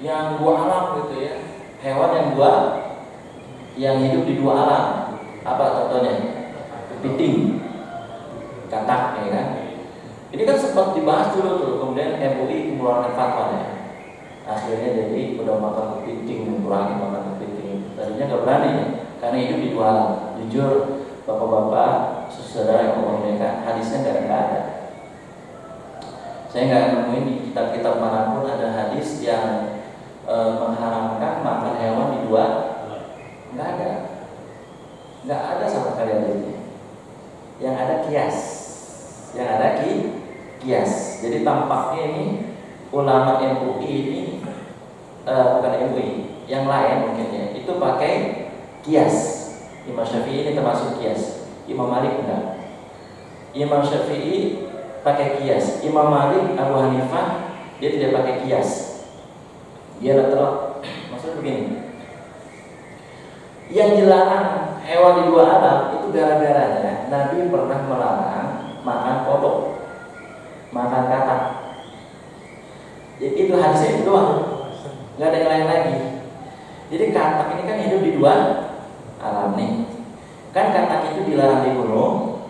yang dua alam gitu ya. Hewan yang hidup di dua alam. Apa contohnya? Kepiting, katak, ya kan? Ini kan sempat dibahas dulu tuh, kemudian MUI mengeluarkan fatwanya. Akhirnya jadi udah makan kepiting, mengurangi makan kepiting. Tadinya nggak berani ya, karena hidup di dua alam. Jujur, bapak-bapak, saudara yang memuliakan, hadisnya nggak ada. Saya nggak nemuin di kitab-kitab manapun ada hadis yang mengharamkan makan hewan di dua. Nggak ada. Nggak ada sama sekali hadisnya. Yang ada kias. Yang ada kias. Jadi tampaknya ini ulama MUI ini bukan MUI, yang lain mungkin ya, itu pakai kias. Imam Syafi'i ini termasuk kias. Imam Malik enggak. Imam Syafi'i pakai kias. Imam Malik, Abu Hanifah dia tidak pakai kias. Dia letter. Maksudnya begini. Yang dilarang hewan di dua alam itu gara-garanya Nabi pernah melarang makan kodok, makan katak. Jadi itu hadisnya itu doang, nggak ada yang lain lagi. Jadi katak ini kan hidup di dua alam nih. Kan katak itu dilarang dibunuh,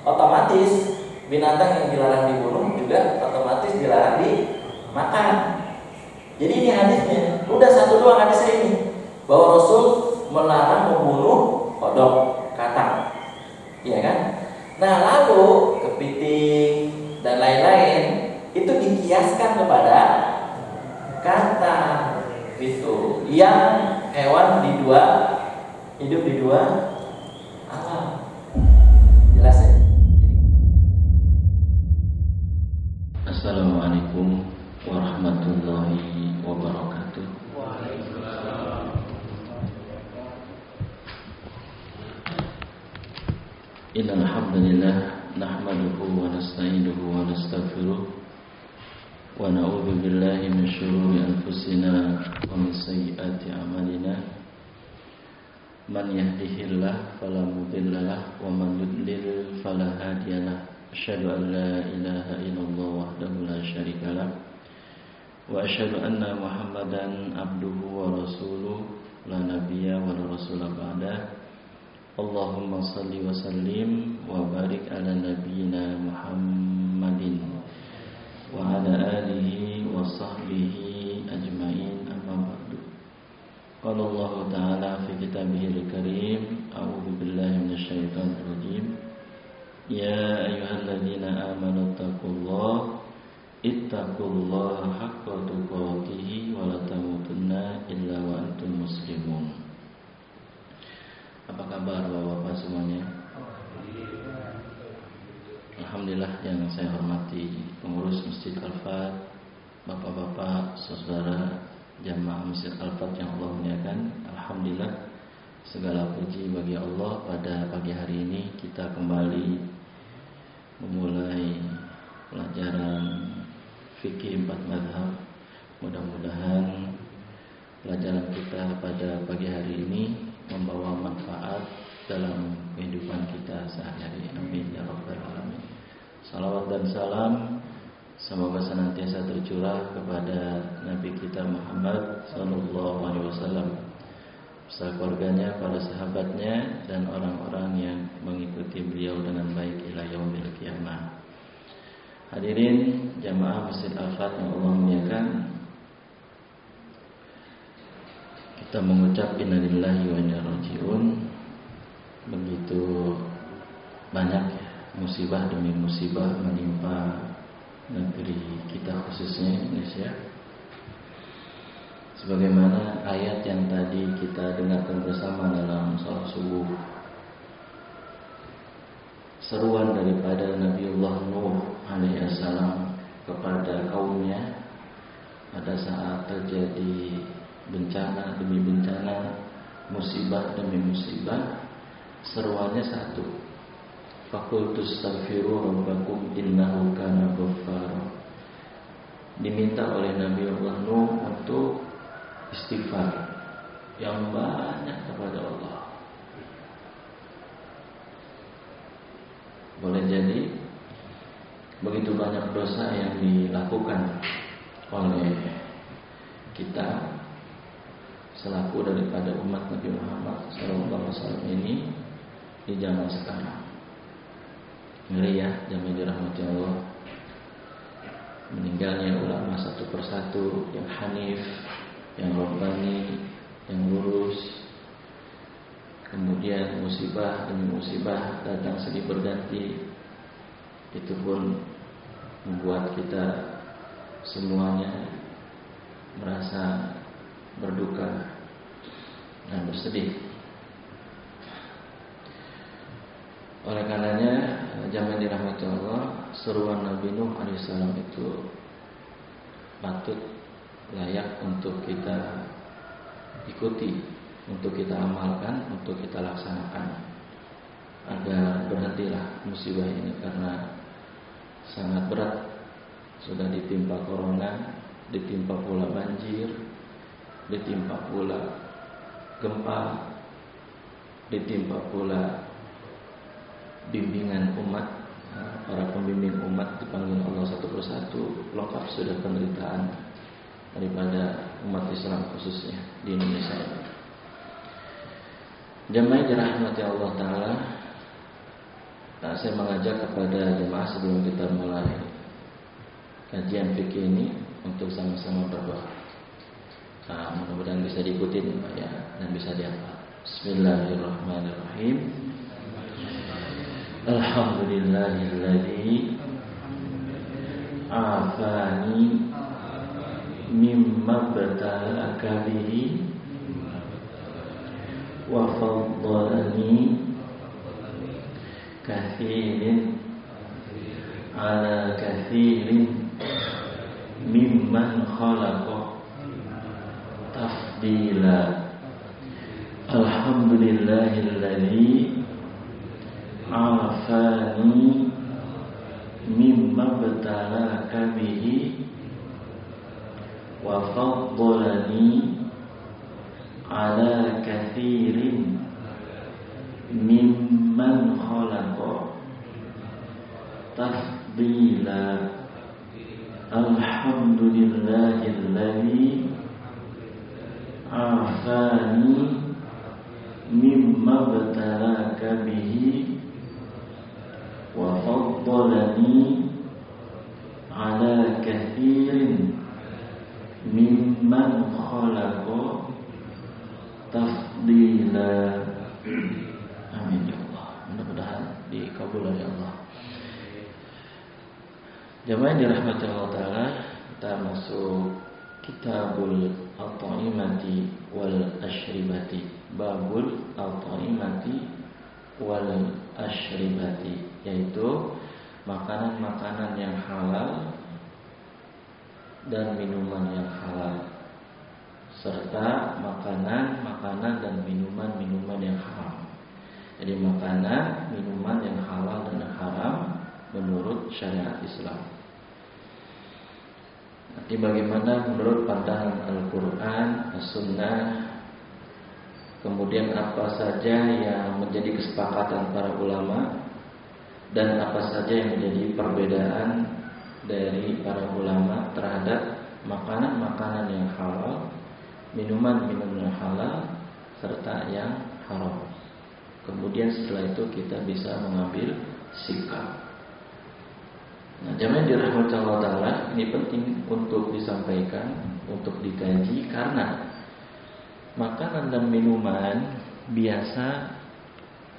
otomatis binatang yang dilarang dibunuh juga otomatis dilarang dimakan. Jadi ini hadisnya, udah satu doang hadisnya ini, bahwa Rasul melarang membunuh kodok, katak, ya kan? Nah lalu kepiting dan lain-lain itu dikiaskan kepada kata itu yang hewan hidup di dua alam. Jelas ya? Assalamualaikum warahmatullahi wabarakatuh. Innal hamdalillah nahmaduhu wa nasta'inuhu wa nastaghfiruh wa na'udzu billahi min shururi anfusina wa min sayyiati a'malina. Man yahdihillahu fala mudhillalah wa man yudlil fala hadiyalah. Asyhadu an la ilaha illallah wahdahu la syarikalah wa asyhadu anna Muhammadan abduhu wa rasuluh la nabiyya wa la rasula ba'da. Allahumma salli wa sallim wa barik ala nabiyyina Muhammadin wa ala alihi wa sahbihi ajma'in, amma ba'du. Qala Allah ta'ala fi kitabihil karim, a'udzu billahi minasyaitonir rajim. Ya ayyuhalladzina amanu ittaqullaha haqqa tuqatih wa la tamutunna illa wa antum muslimun. Apa kabar bapak-bapak semuanya? Alhamdulillah, yang saya hormati pengurus Masjid Al-Fat, bapak-bapak, saudara jamaah Masjid Al-Fat yang Allah muliakan. Alhamdulillah, segala puji bagi Allah. Pada pagi hari ini kita kembali memulai pelajaran fikih 4 mazhab. Mudah-mudahan pelajaran kita pada pagi hari ini membawa manfaat dalam kehidupan kita sehari-hari. Amin ya rabbal alamin. Salawat dan salam semoga senantiasa tercurah kepada Nabi kita Muhammad sallallahu alaihi wasallam, beserta keluarganya, para sahabatnya, dan orang-orang yang mengikuti beliau dengan baik ila yaumil qiyamah. Hadirin jamaah Masjid Al-Fat yang Allah muliakan, kita mengucap innalillahi wa inna ilaihi raji'un. Begitu banyak musibah demi musibah menimpa negeri kita, khususnya Indonesia. Sebagaimana ayat yang tadi kita dengarkan bersama dalam salat subuh, seruan daripada Nabiullah Nuh alaihissalam kepada kaumnya pada saat terjadi bencana demi bencana, musibah demi musibah, seruannya satu, faqultu astaghfiru rabbakum innahu kana ghaffara. Diminta oleh Nabi Allah Nuh untuk istighfar yang banyak kepada Allah. Boleh jadi begitu banyak dosa yang dilakukan oleh kita selaku daripada umat Nabi Muhammad SAW ini di zaman sekarang. Ngeri ya, zaman dirahmati Allah. Meninggalnya ulama satu persatu yang hanif, yang rabbani, yang lurus. Kemudian musibah demi musibah datang silih berganti. Itu pun membuat kita semuanya merasa berduka dan bersedih. Oleh karenanya zaman dirahmati Allah, seruan Nabi Nuh alaihissalam itu patut layak untuk kita ikuti, untuk kita amalkan, untuk kita laksanakan, agar berhentilah musibah ini karena sangat berat. Sudah ditimpa corona, ditimpa pula banjir, ditimpa pula gempa, ditimpa pula bimbingan umat. Para pembimbing umat dipanggil Allah satu persatu, lengkap sudah penderitaan daripada umat Islam khususnya di Indonesia ini. Jemaah dirahmati Allah Ta'ala, saya mengajak kepada jemaah sebelum kita mulai kajian fikih ini untuk sama-sama berdoa. Mudah-mudahan bisa diikuti ya, dan bisa dihafal. Bismillahirrahmanirrahim. Alhamdulillahilladzi afani mimma batalaka bihi wa faddalani kathirin ala kathirin mimman khalaqa tafdila. Alhamdulillahilladzi afani mimma batalaka bihi wa faddalani ala kathirin mimman khalaqa tafdila. Alhamdulillahilladzi afani mimma batalaka bihi wa faddalani ala kathirin mimman khalaqa tafdila. Amin ya Allah. Mudah-mudahan dikabul oleh Allah. Jemaah dirahmati Allah Ta'ala, kita masuk Kitabul At-Ta'imati wal Ashribati, Babul At-Ta'imati wal Ashribati, yaitu makanan-makanan yang halal dan minuman yang halal, serta makanan-makanan dan minuman-minuman yang haram. Jadi makanan, minuman yang halal dan yang haram menurut syariat Islam. Nanti bagaimana menurut pandangan Al-Quran, As-Sunnah, kemudian apa saja yang menjadi kesepakatan para ulama, dan apa saja yang menjadi perbedaan dari para ulama terhadap makanan-makanan yang halal, minuman-minuman yang halal, serta yang haram. Kemudian setelah itu kita bisa mengambil sikap. Nah, jamaah dirahmati Allah Ta'ala, ini penting untuk disampaikan, untuk dikaji, karena makanan dan minuman biasa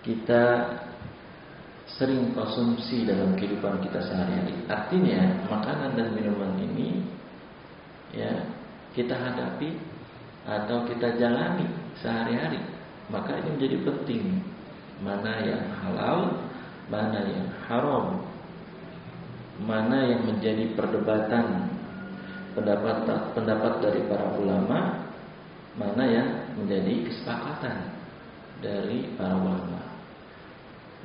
kita sering konsumsi dalam kehidupan kita sehari-hari. Artinya makanan dan minuman ini ya kita hadapi atau kita jalani sehari-hari. Maka ini menjadi penting, mana yang halal, mana yang haram, mana yang menjadi perdebatan pendapat dari para ulama, mana yang menjadi kesepakatan dari para ulama.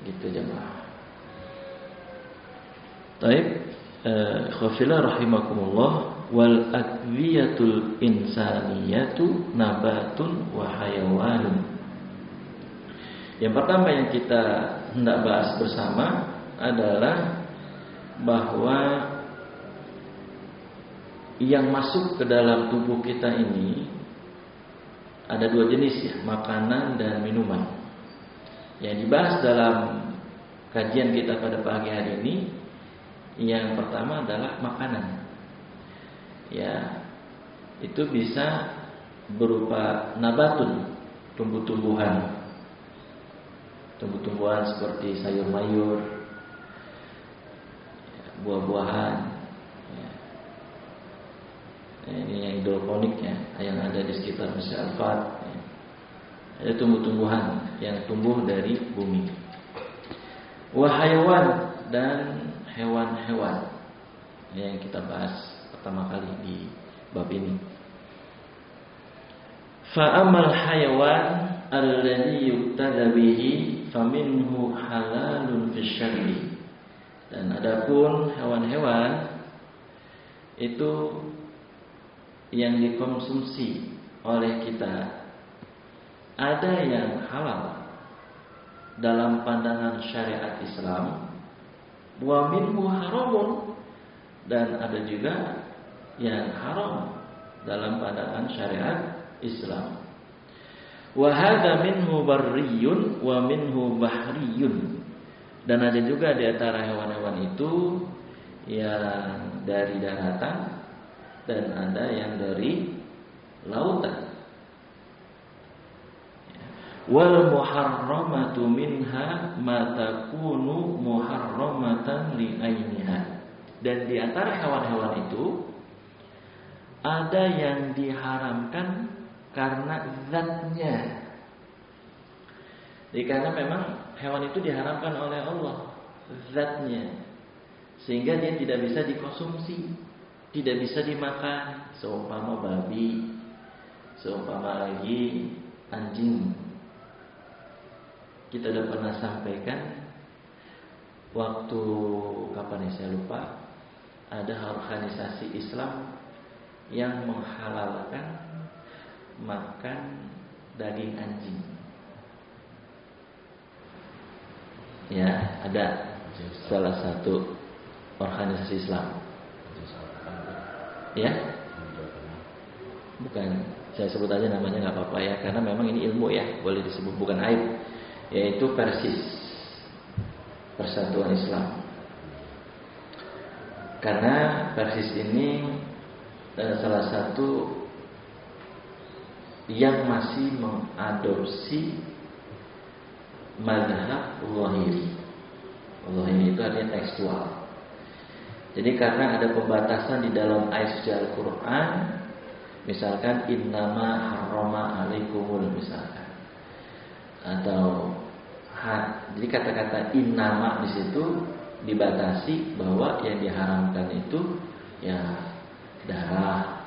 Gitu jemaah. Taib, khafila rahimakumullah, wal adwiyatul insaniyatu nabatun wa hayawanun. Yang pertama yang kita hendak bahas bersama adalah bahwa yang masuk ke dalam tubuh kita ini ada dua jenis ya, makanan dan minuman. Yang dibahas dalam kajian kita pada pagi hari ini, yang pertama adalah makanan. Ya, itu bisa berupa nabatun, tumbuh-tumbuhan seperti sayur mayur, buah-buahan. Ini yang hidroponik ya, yang ada di sekitar Masjid Al-Fat. Ada tumbuh-tumbuhan yang tumbuh dari bumi. Wahayawan dan hewan-hewan yang kita bahas pertama kali di bab ini. Fa'amal hayawan alladhi yuqtada bihi faminhu halalun fisyarri. Dan adapun hewan-hewan itu yang dikonsumsi oleh kita, ada yang halal dalam pandangan syariat Islam, wa minhu haramun, dan ada juga yang haram dalam pandangan syariat Islam. Wa hadza minhu barriyun wa minhu bahriyun. Dan ada juga di antara hewan-hewan itu yang dari daratan dan ada yang dari lautan. Wal muharramatu minha ma takunu muharramatan li ainiha. Dan di antara hewan-hewan itu ada yang diharamkan karena zatnya. Jadi karena memang hewan itu diharamkan oleh Allah, zatnya, sehingga dia tidak bisa dikonsumsi, tidak bisa dimakan. Seumpama babi, seumpama lagi anjing. Kita sudah pernah sampaikan waktu kapan ya saya lupa, ada organisasi Islam yang menghalalkan makan daging anjing. Ya, ada salah satu organisasi Islam. Ya, bukan, saya sebut aja namanya, nggak apa-apa ya, karena memang ini ilmu ya, boleh disebut, bukan aib. Yaitu Persis, Persatuan Islam. Karena Persis ini salah satu yang masih mengadopsi mazhab Zahiri. Zahiri itu artinya tekstual. Jadi karena ada pembatasan di dalam ayat suci Al-Quran, misalkan innama harrama alaikumul misalkan, atau jadi kata-kata innama di situ dibatasi bahwa yang diharamkan itu ya darah,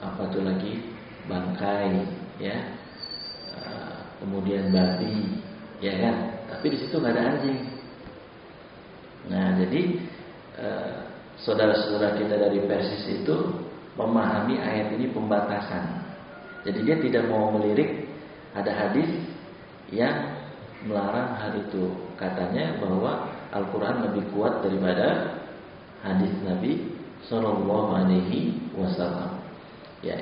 apa tuh lagi, bangkai, ya, kemudian babi, ya kan. Tapi di situ nggak ada anjing. Nah, jadi saudara-saudara kita dari Persis itu memahami ayat ini pembatasan. Jadi dia tidak mau melirik ada hadis yang melarang hal itu. Katanya bahwa Al-Quran lebih kuat daripada hadis Nabi Sallallahu Alaihi Wasallam. Ya.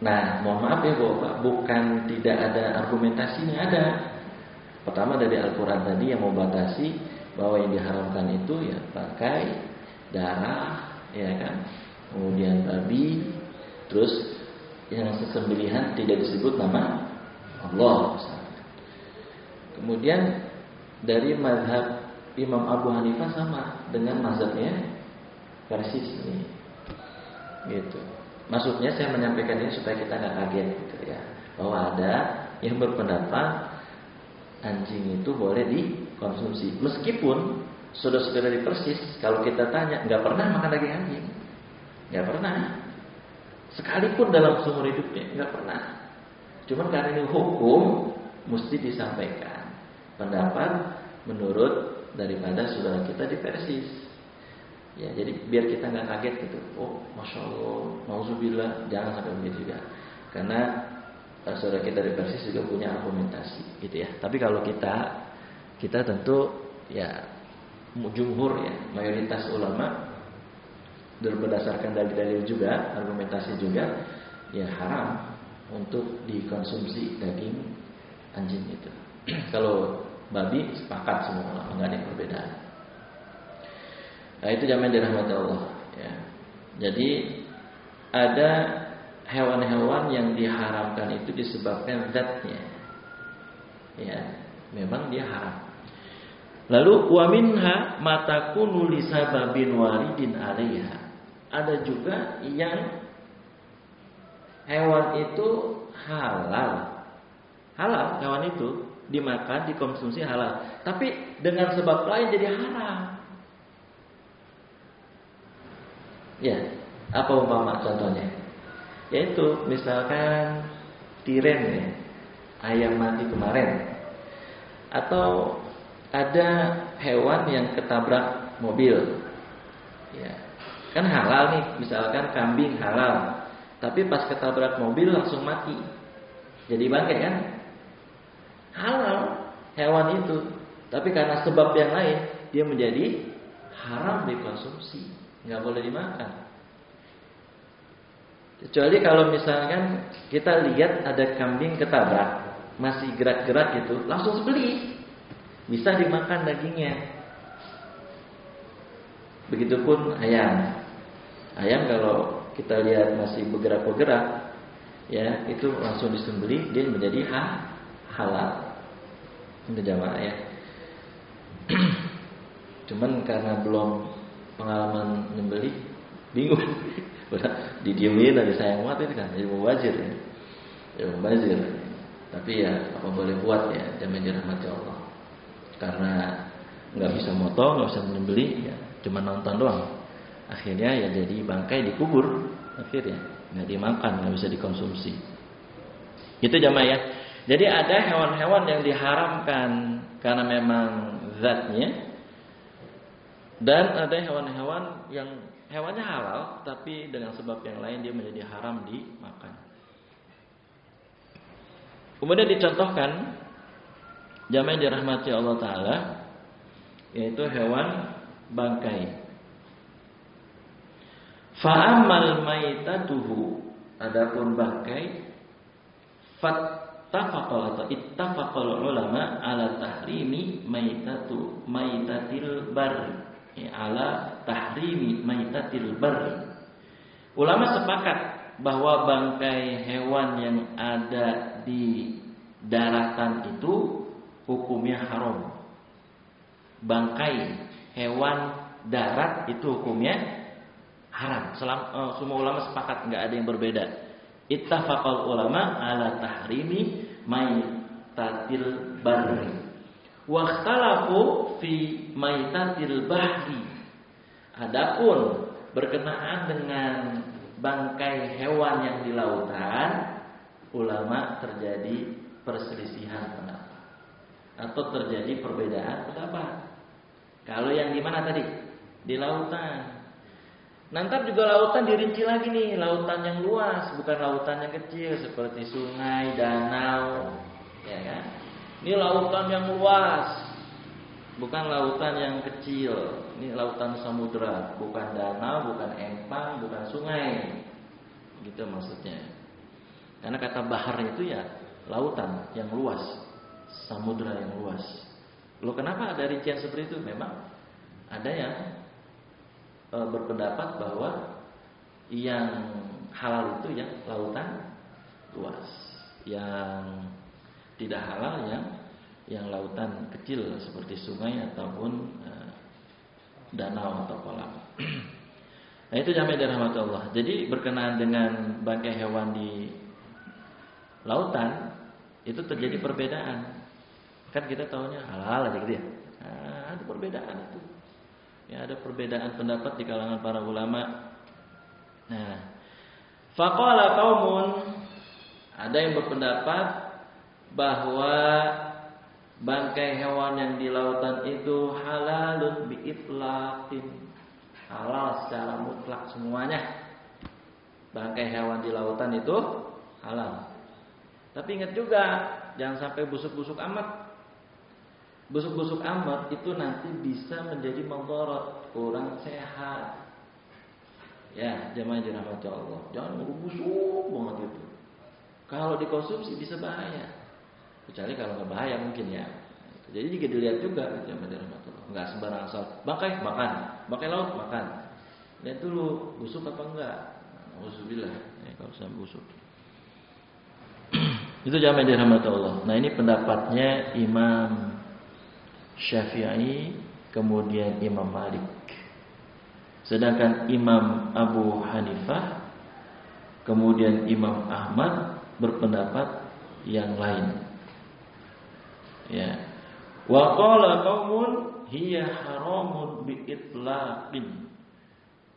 Nah, mohon maaf ya Bapak, bukan tidak ada argumentasinya, ada. Pertama dari Al-Quran tadi yang membatasi bahwa yang diharamkan itu ya bangkai, darah, ya kan, kemudian babi, terus yang sesembelihan tidak disebut nama Allah. Kemudian dari mazhab Imam Abu Hanifah sama dengan mazhabnya Persis ini, gitu. Maksudnya saya menyampaikan ini supaya kita nggak kaget gitu ya, bahwa ada yang berpendapat anjing itu boleh dikonsumsi. Meskipun saudara-saudara di Persis, kalau kita tanya, nggak pernah makan daging anjing, nggak pernah. Sekalipun dalam seumur hidupnya nggak pernah. Cuman karena ini hukum, mesti disampaikan pendapat menurut daripada saudara kita di Persis. Ya, jadi biar kita nggak kaget gitu. Oh, masya Allah, nauzubillah, jangan sampai begitu juga. Karena saudara kita di Persis juga punya argumentasi, gitu ya. Tapi kalau kita tentu ya jumhur ya, mayoritas ulama berdasarkan dalil-dalil juga, argumentasi juga, ya haram untuk dikonsumsi daging anjing itu. Kalau babi sepakat semua ulama, nggak ada yang perbedaan. Nah itu jamaah dirahmati Allah. Ya. Jadi ada hewan-hewan yang diharamkan itu disebabkan zatnya. Ya, memang dia haram. Lalu wa minha matakunu lisababin waridin 'alaiha. Ada juga yang hewan itu halal. Halal hewan itu dimakan, dikonsumsi halal. Tapi dengan sebab lain jadi haram. Ya, apa umpama contohnya? Yaitu misalkan tiren ya, ayam mati kemarin. Atau ada hewan yang ketabrak mobil. Ya. Kan halal nih, misalkan kambing halal. Tapi pas ketabrak mobil langsung mati. Jadi bangkai kan? Halal hewan itu. Tapi karena sebab yang lain dia menjadi haram dikonsumsi, nggak boleh dimakan. Kecuali kalau misalkan kita lihat ada kambing ketabrak, masih gerak-gerak gitu, langsung beli. Bisa dimakan dagingnya. Begitupun ayam. Ayam kalau kita lihat masih bergerak-bergerak, ya itu langsung disembelih, dia menjadi halal. Itu jamaah ya. Cuman karena belum pengalaman nyembelih, bingung. Didiemin aja sayang banget itu kan, jadi mubazir ya. Ya mubazir. Tapi ya apa boleh buat ya, jamaah dirahmati Allah. Karena nggak bisa motong, nggak bisa menyembelih, ya cuma nonton doang. Akhirnya ya jadi bangkai dikubur, akhirnya nggak dimakan, nggak bisa dikonsumsi. Itu jamaah ya. Jadi ada hewan-hewan yang diharamkan karena memang zatnya, dan ada hewan-hewan yang hewannya halal, tapi dengan sebab yang lain dia menjadi haram dimakan. Kemudian dicontohkan jamaah yang dirahmati Allah Ta'ala, yaitu hewan bangkai. Fa'amal maitatuhu, adapun bangkai, fattafaqal atau ittafaqal ulama ala tahrimi maitatil barri, ala tahrimi maitatil barri. Ulama sepakat bahwa bangkai hewan yang ada di daratan itu hukumnya haram. Bangkai hewan darat itu hukumnya haram. Semua ulama sepakat, nggak ada yang berbeda. Ittafaqal ulama ala tahrimi maitatil barri. Wa ikhtalafu fi maitatil bahri. Adapun berkenaan dengan bangkai hewan yang di lautan, ulama terjadi perselisihan pendapat atau terjadi perbedaan pendapat. Kalau yang di mana tadi? Di lautan. Nanti juga lautan dirinci lagi nih, lautan yang luas, bukan lautan yang kecil seperti sungai, danau, ya kan? Ini lautan yang luas, bukan lautan yang kecil. Ini lautan samudra, bukan danau, bukan empang, bukan sungai. Gitu maksudnya. Karena kata bahar itu ya lautan yang luas, samudra yang luas. Loh kenapa ada rincian seperti itu? Memang ada yang berpendapat bahwa yang halal itu yang lautan luas, yang tidak halal yang lautan kecil seperti sungai ataupun danau atau kolam. Nah itu jamaah dirahmati Allah. Jadi berkenaan dengan bangkai hewan di lautan itu terjadi perbedaan. Kan kita tahunya halal aja gitu ya. Nah, ada perbedaan itu. Ya ada perbedaan pendapat di kalangan para ulama. Nah, faqala qaumun, ada yang berpendapat bahwa bangkai hewan yang di lautan itu halalun biitlaqin, halal secara mutlak semuanya. Bangkai hewan di lautan itu halal. Tapi ingat juga, jangan sampai busuk-busuk amat. Busuk-busuk amat itu nanti bisa menjadi mudarat, kurang sehat. Ya, jamaah dirahmati Allah. Jangan busuk banget itu. Kalau dikonsumsi bisa bahaya. Kecuali kalau nggak bahaya mungkin ya. Jadi juga dilihat juga jamaah dirahmati Allah. Nggak sembarang asal bangkai makan, bangkai laut makan. Lihat dulu busuk apa enggak. Alhamdulillah. Ya, kalau sampai busuk. Itu jamaah dirahmati Allah. Nah, ini pendapatnya Imam Syafi'i, kemudian Imam Malik. Sedangkan Imam Abu Hanifah, kemudian Imam Ahmad berpendapat yang lain. Ya. Wa qala qaumun hiya haramun bi itlaqin.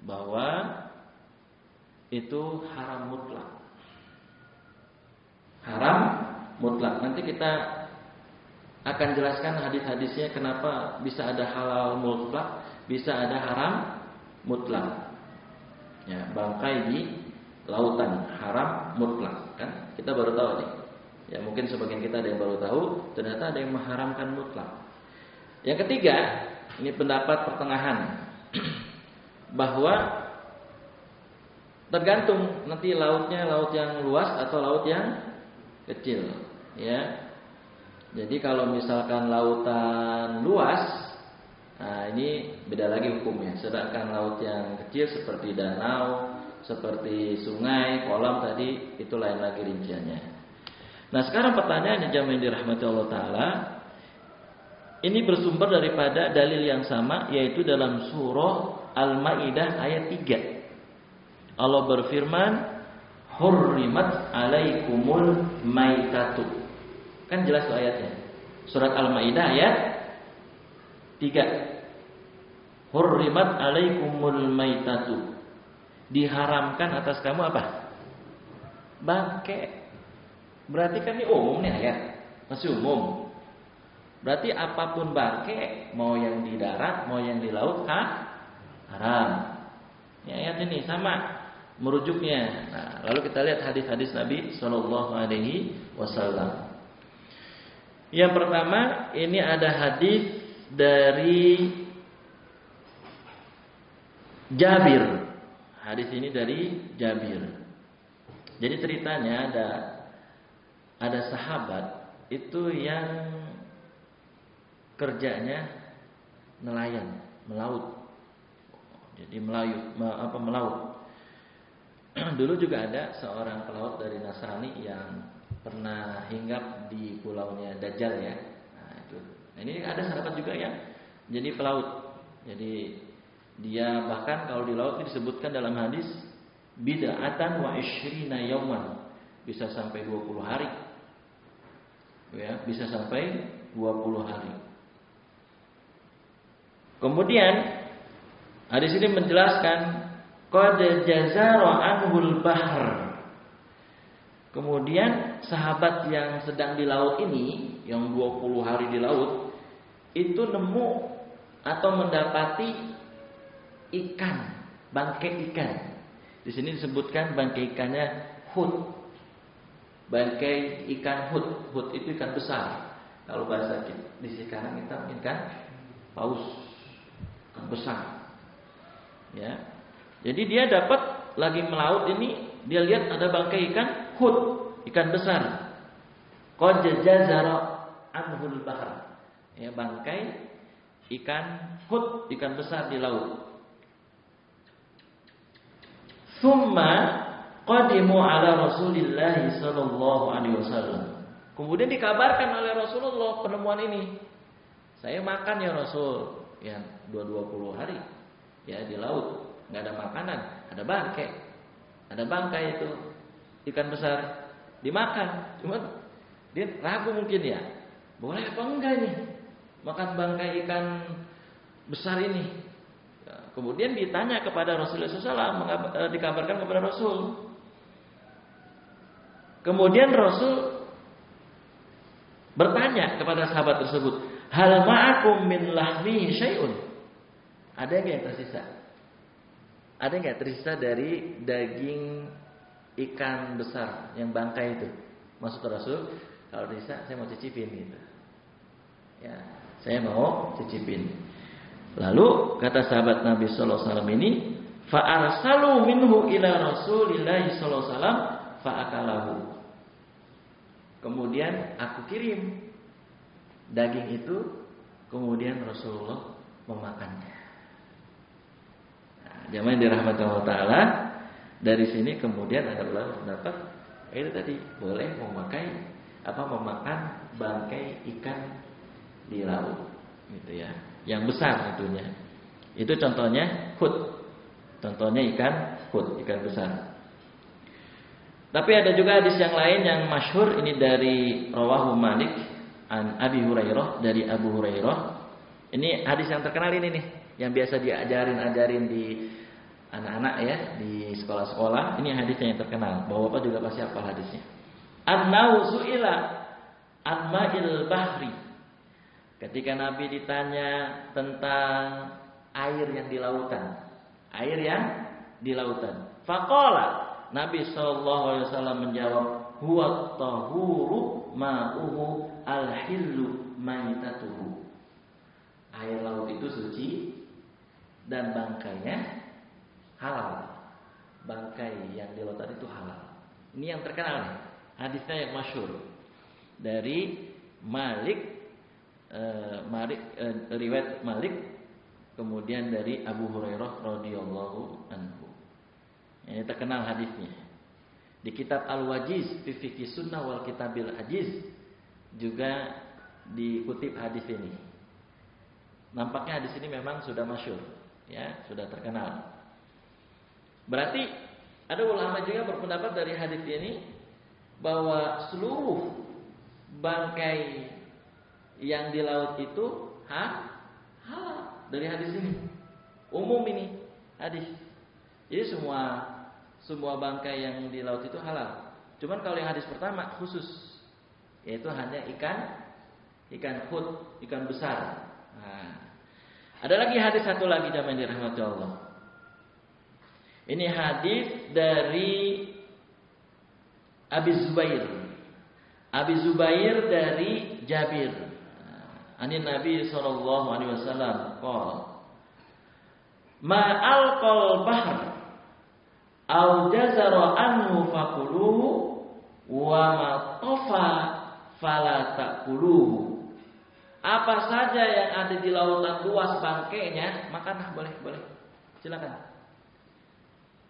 Bahwa itu haram mutlak. Haram mutlak. Nanti kita akan jelaskan hadis-hadisnya kenapa bisa ada halal mutlak, bisa ada haram mutlak. Ya, bangkai di lautan haram mutlak, kan? Kita baru tahu nih. Ya, mungkin sebagian kita ada yang baru tahu, ternyata ada yang mengharamkan mutlak. Yang ketiga, ini pendapat pertengahan bahwa tergantung nanti lautnya laut yang luas atau laut yang kecil, ya. Jadi kalau misalkan lautan luas, nah ini beda lagi hukumnya. Sedangkan laut yang kecil seperti danau, seperti sungai, kolam tadi itu lain lagi rinciannya. Nah sekarang pertanyaannya jamaah yang dirahmati Allah Ta'ala, ini bersumber daripada dalil yang sama, yaitu dalam surah Al-Ma'idah ayat 3. Allah berfirman, hurrimat alaikumul maitatu. Kan jelas tuh ayatnya. Surat Al-Maidah ayat 3. Hurrimat alaikumul maitatu. Diharamkan atas kamu apa? Bangkai. Berarti kan ini umum nih ayat. Masih umum. Berarti apapun bangkai, mau yang di darat, mau yang di laut, haram. Ya, ayat ini sama merujuknya. Nah, lalu kita lihat hadis-hadis Nabi Shallallahu Alaihi Wasallam. Yang pertama, ini ada hadis dari Jabir. Hadis ini dari Jabir. Jadi ceritanya ada sahabat itu yang kerjanya nelayan, melaut. Jadi melaut. Dulu juga ada seorang pelaut dari Nasrani yang pernah hinggap di pulaunya Dajjal ya. Nah, itu. Nah, ini ada sahabat juga yang jadi pelaut. Jadi dia bahkan kalau di laut ini disebutkan dalam hadis bid'atan wa ishrina yauman. Bisa sampai 20 hari. Ya, bisa sampai 20 hari. Kemudian hadis ini menjelaskan qad jazara anhul bahr. Kemudian sahabat yang sedang di laut ini, yang 20 hari di laut, itu nemu atau mendapati ikan, bangkai ikan. Di sini disebutkan bangkai ikannya hut. Bangkai ikan hut. Hut itu ikan besar. Kalau bahasa di sekarang kita mungkin kan paus, ikan besar. Ya. Jadi dia dapat lagi melaut ini, dia lihat ada bangkai ikan hut, ikan besar. Qad jazara anhul bahr. Ya, bangkai ikan hut, ikan besar di laut. Tsumma qadimu ala Rasulillah sallallahu alaihi wasallam. Kemudian dikabarkan oleh Rasulullah penemuan ini. Saya makan ya Rasul, ya 20 hari ya di laut. Nggak ada makanan, ada bangkai. Ada bangkai itu ikan besar dimakan. Cuma dia ragu mungkin ya, boleh apa enggak nih makan bangkai ikan besar ini. Kemudian ditanya kepada Rasulullah SAW, dikabarkan kepada Rasul. Kemudian Rasul bertanya kepada sahabat tersebut, hal ma'akum min lahmihi syai'un? Ada nggak yang tersisa? Ada nggak tersisa dari daging ikan besar yang bangkai itu? Maksud Rasul, kalau tersisa saya mau cicipin gitu. Ya, saya mau cicipin. Lalu kata sahabat Nabi Sallallahu Alaihi Wasallam ini, fa arsalu minhu ila Rasulillah sallallahu alaihi wasallam fa akalahu. Kemudian aku kirim daging itu, kemudian Rasulullah memakannya. Nah, jamaah yang dirahmati Allah Taala, dari sini kemudian ada ulama pendapat itu tadi boleh memakan bangkai ikan di laut, gitu ya, yang besar tentunya. Itu contohnya hut, contohnya ikan hut, ikan besar. Tapi ada juga hadis yang lain yang masyhur, ini dari rawahu Malik an Abi Hurairah, dari Abu Hurairah. Ini hadis yang terkenal ini nih, yang biasa ajarin di anak-anak ya, di sekolah-sekolah. Ini hadisnya yang terkenal. Bapak juga pasti hafal hadisnya. An-nau su'ila an ma'il bahri. Ketika Nabi ditanya tentang air yang di lautan. Air yang di lautan. Faqala, Nabi SAW menjawab, huwa tahuru ma'uhu al-hillu maitatuhu. Air laut itu suci dan bangkainya halal. Bangkai yang di lautan itu halal. Ini yang terkenal nih. Hadisnya yang masyhur dari riwayat Malik, kemudian dari Abu Hurairah radhiyallahu anhu. Ini terkenal hadisnya. Di kitab Al-Wajiz fi Fiqh Sunnah wal Kitabil Ajiz juga dikutip hadis ini. Nampaknya hadis ini memang sudah masyhur, ya, sudah terkenal. Berarti ada ulama juga berpendapat dari hadis ini bahwa seluruh bangkai yang di laut itu halal dari hadis ini. Umum ini hadis. Jadi semua bangkai yang di laut itu halal. Cuman kalau yang hadis pertama khusus, yaitu hanya ikan hut, ikan besar. Nah, ada lagi hadis satu lagi jamaah dirahmati Allah. Ini hadis dari Abi Zubair. Abi Zubair dari Jabir. Ani Nabi sallallahu alaihi wasallam qala, ma alqal bahr au jazara anhu faquluhu wa ma tafa fala taquluhu. Apa saja yang ada di lautan luas bangkainya, makanlah, boleh. Silakan.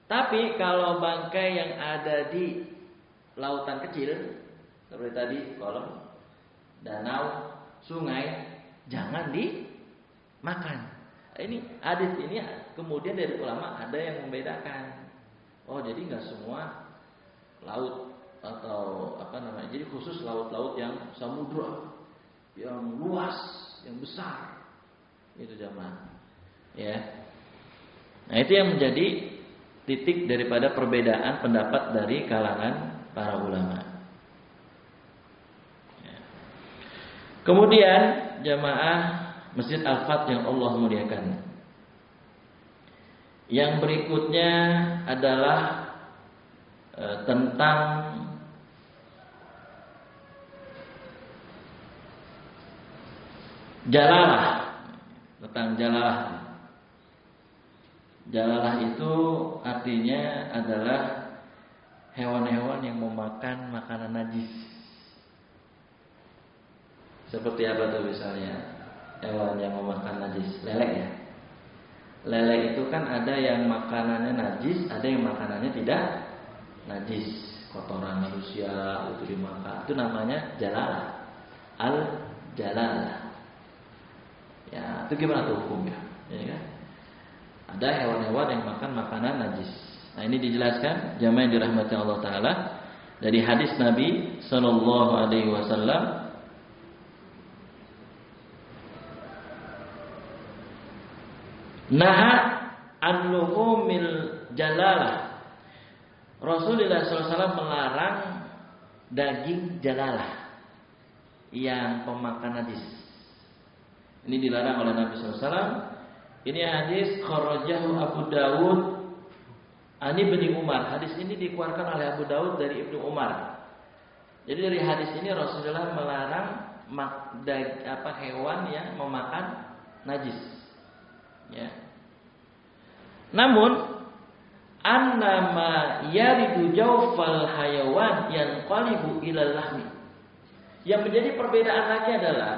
Tapi kalau bangkai yang ada di lautan kecil, seperti tadi kolam, danau, sungai, jangan dimakan. Ini hadis ini kemudian dari ulama ada yang membedakan. Oh, jadi nggak semua laut atau jadi khusus laut-laut yang samudra, yang luas, yang besar, itu jamaah. Ya. Nah, itu yang menjadi titik daripada perbedaan pendapat dari kalangan para ulama. Kemudian jamaah Masjid Al-Fat yang Allah muliakan, yang berikutnya adalah tentang jalalah. Tentang jalalah. Jalalah itu artinya adalah hewan-hewan yang memakan makanan najis. Seperti apa tuh misalnya hewan yang memakan najis? Lele ya. Lele itu kan ada yang makanannya najis, ada yang makanannya tidak najis. Kotoran manusia itu dimakan. Itu namanya jalalah. Al-jalalah. Ya, itu gimana tuh hukumnya? Ya kan? Ada hewan-hewan yang makan makanan najis. Nah, ini dijelaskan jamaah yang dirahmati Allah Taala dari hadis Nabi Sallallahu Alaihi Wasallam. Naha an-luhumil jalalah. Rasulullah SAW melarang daging jalalah yang pemakan najis. Ini dilarang oleh Nabi SAW. Ini hadis kharajahu Abu Dawud ani Ibnu Umar. Hadis ini dikeluarkan oleh Abu Dawud dari Ibnu Umar. Jadi dari hadis ini Rasulullah melarang hewan yang memakan najis. Ya. Namun annama yaridu jawfal hayawan yanqalibu ila lahmi. Yang menjadi perbedaan lagi adalah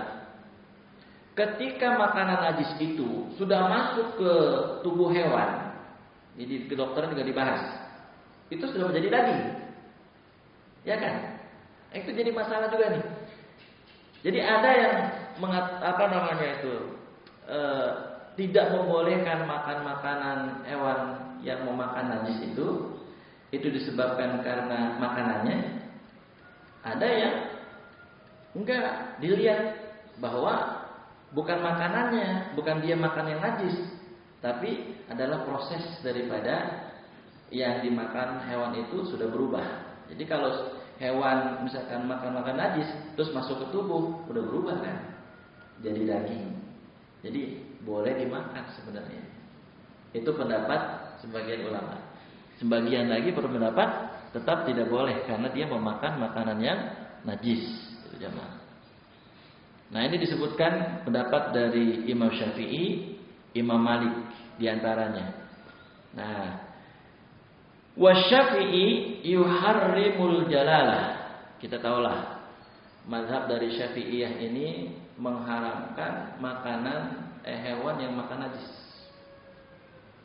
ketika makanan najis itu sudah masuk ke tubuh hewan, jadi kedokteran juga dibahas, itu sudah menjadi daging, ya kan? Itu jadi masalah juga nih. Jadi ada yang tidak membolehkan makan makanan hewan yang memakan najis itu disebabkan karena makanannya. Ada yang enggak, dilihat bahwa bukan makanannya, bukan dia makan yang najis, tapi adalah proses daripada yang dimakan hewan itu sudah berubah. Jadi kalau hewan misalkan makan najis terus masuk ke tubuh, udah berubah kan, jadi daging. Jadi boleh dimakan sebenarnya. Itu pendapat sebagian ulama. Sebagian lagi berpendapat tetap tidak boleh karena dia memakan makanan yang najis. Jamaah. Nah, ini disebutkan pendapat dari Imam Syafi'i, Imam Malik diantaranya. Nah, wasyafi'i yuharrimul jalalah. Kita tahulah mazhab dari Syafi'iyah ini mengharamkan makanan hewan yang makan najis.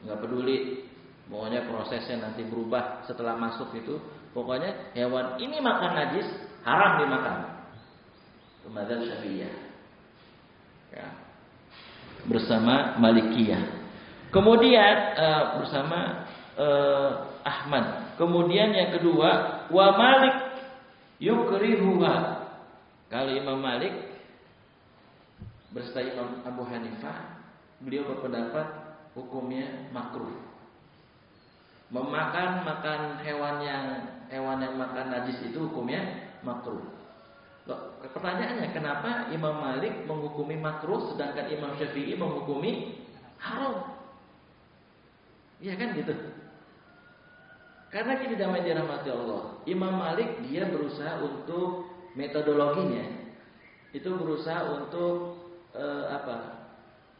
Enggak peduli, pokoknya prosesnya nanti berubah setelah masuk itu. Pokoknya hewan ini makan najis, haram dimakan. Mazhab Syafi'iyah. Ya. Bersama Malikiyah. Kemudian bersama Ahmad. Kemudian yang kedua, wa Malik yukrihuha. Kalau Imam Malik beserta Imam Abu Hanifah, beliau berpendapat hukumnya makruh. Makan hewan yang makan najis itu hukumnya makruh. Pertanyaannya, kenapa Imam Malik menghukumi makruh sedangkan Imam Syafi'i menghukumi haram? Iya kan gitu. Karena kita damai dirahmati Allah. Imam Malik dia berusaha untuk metodologinya. Itu berusaha untuk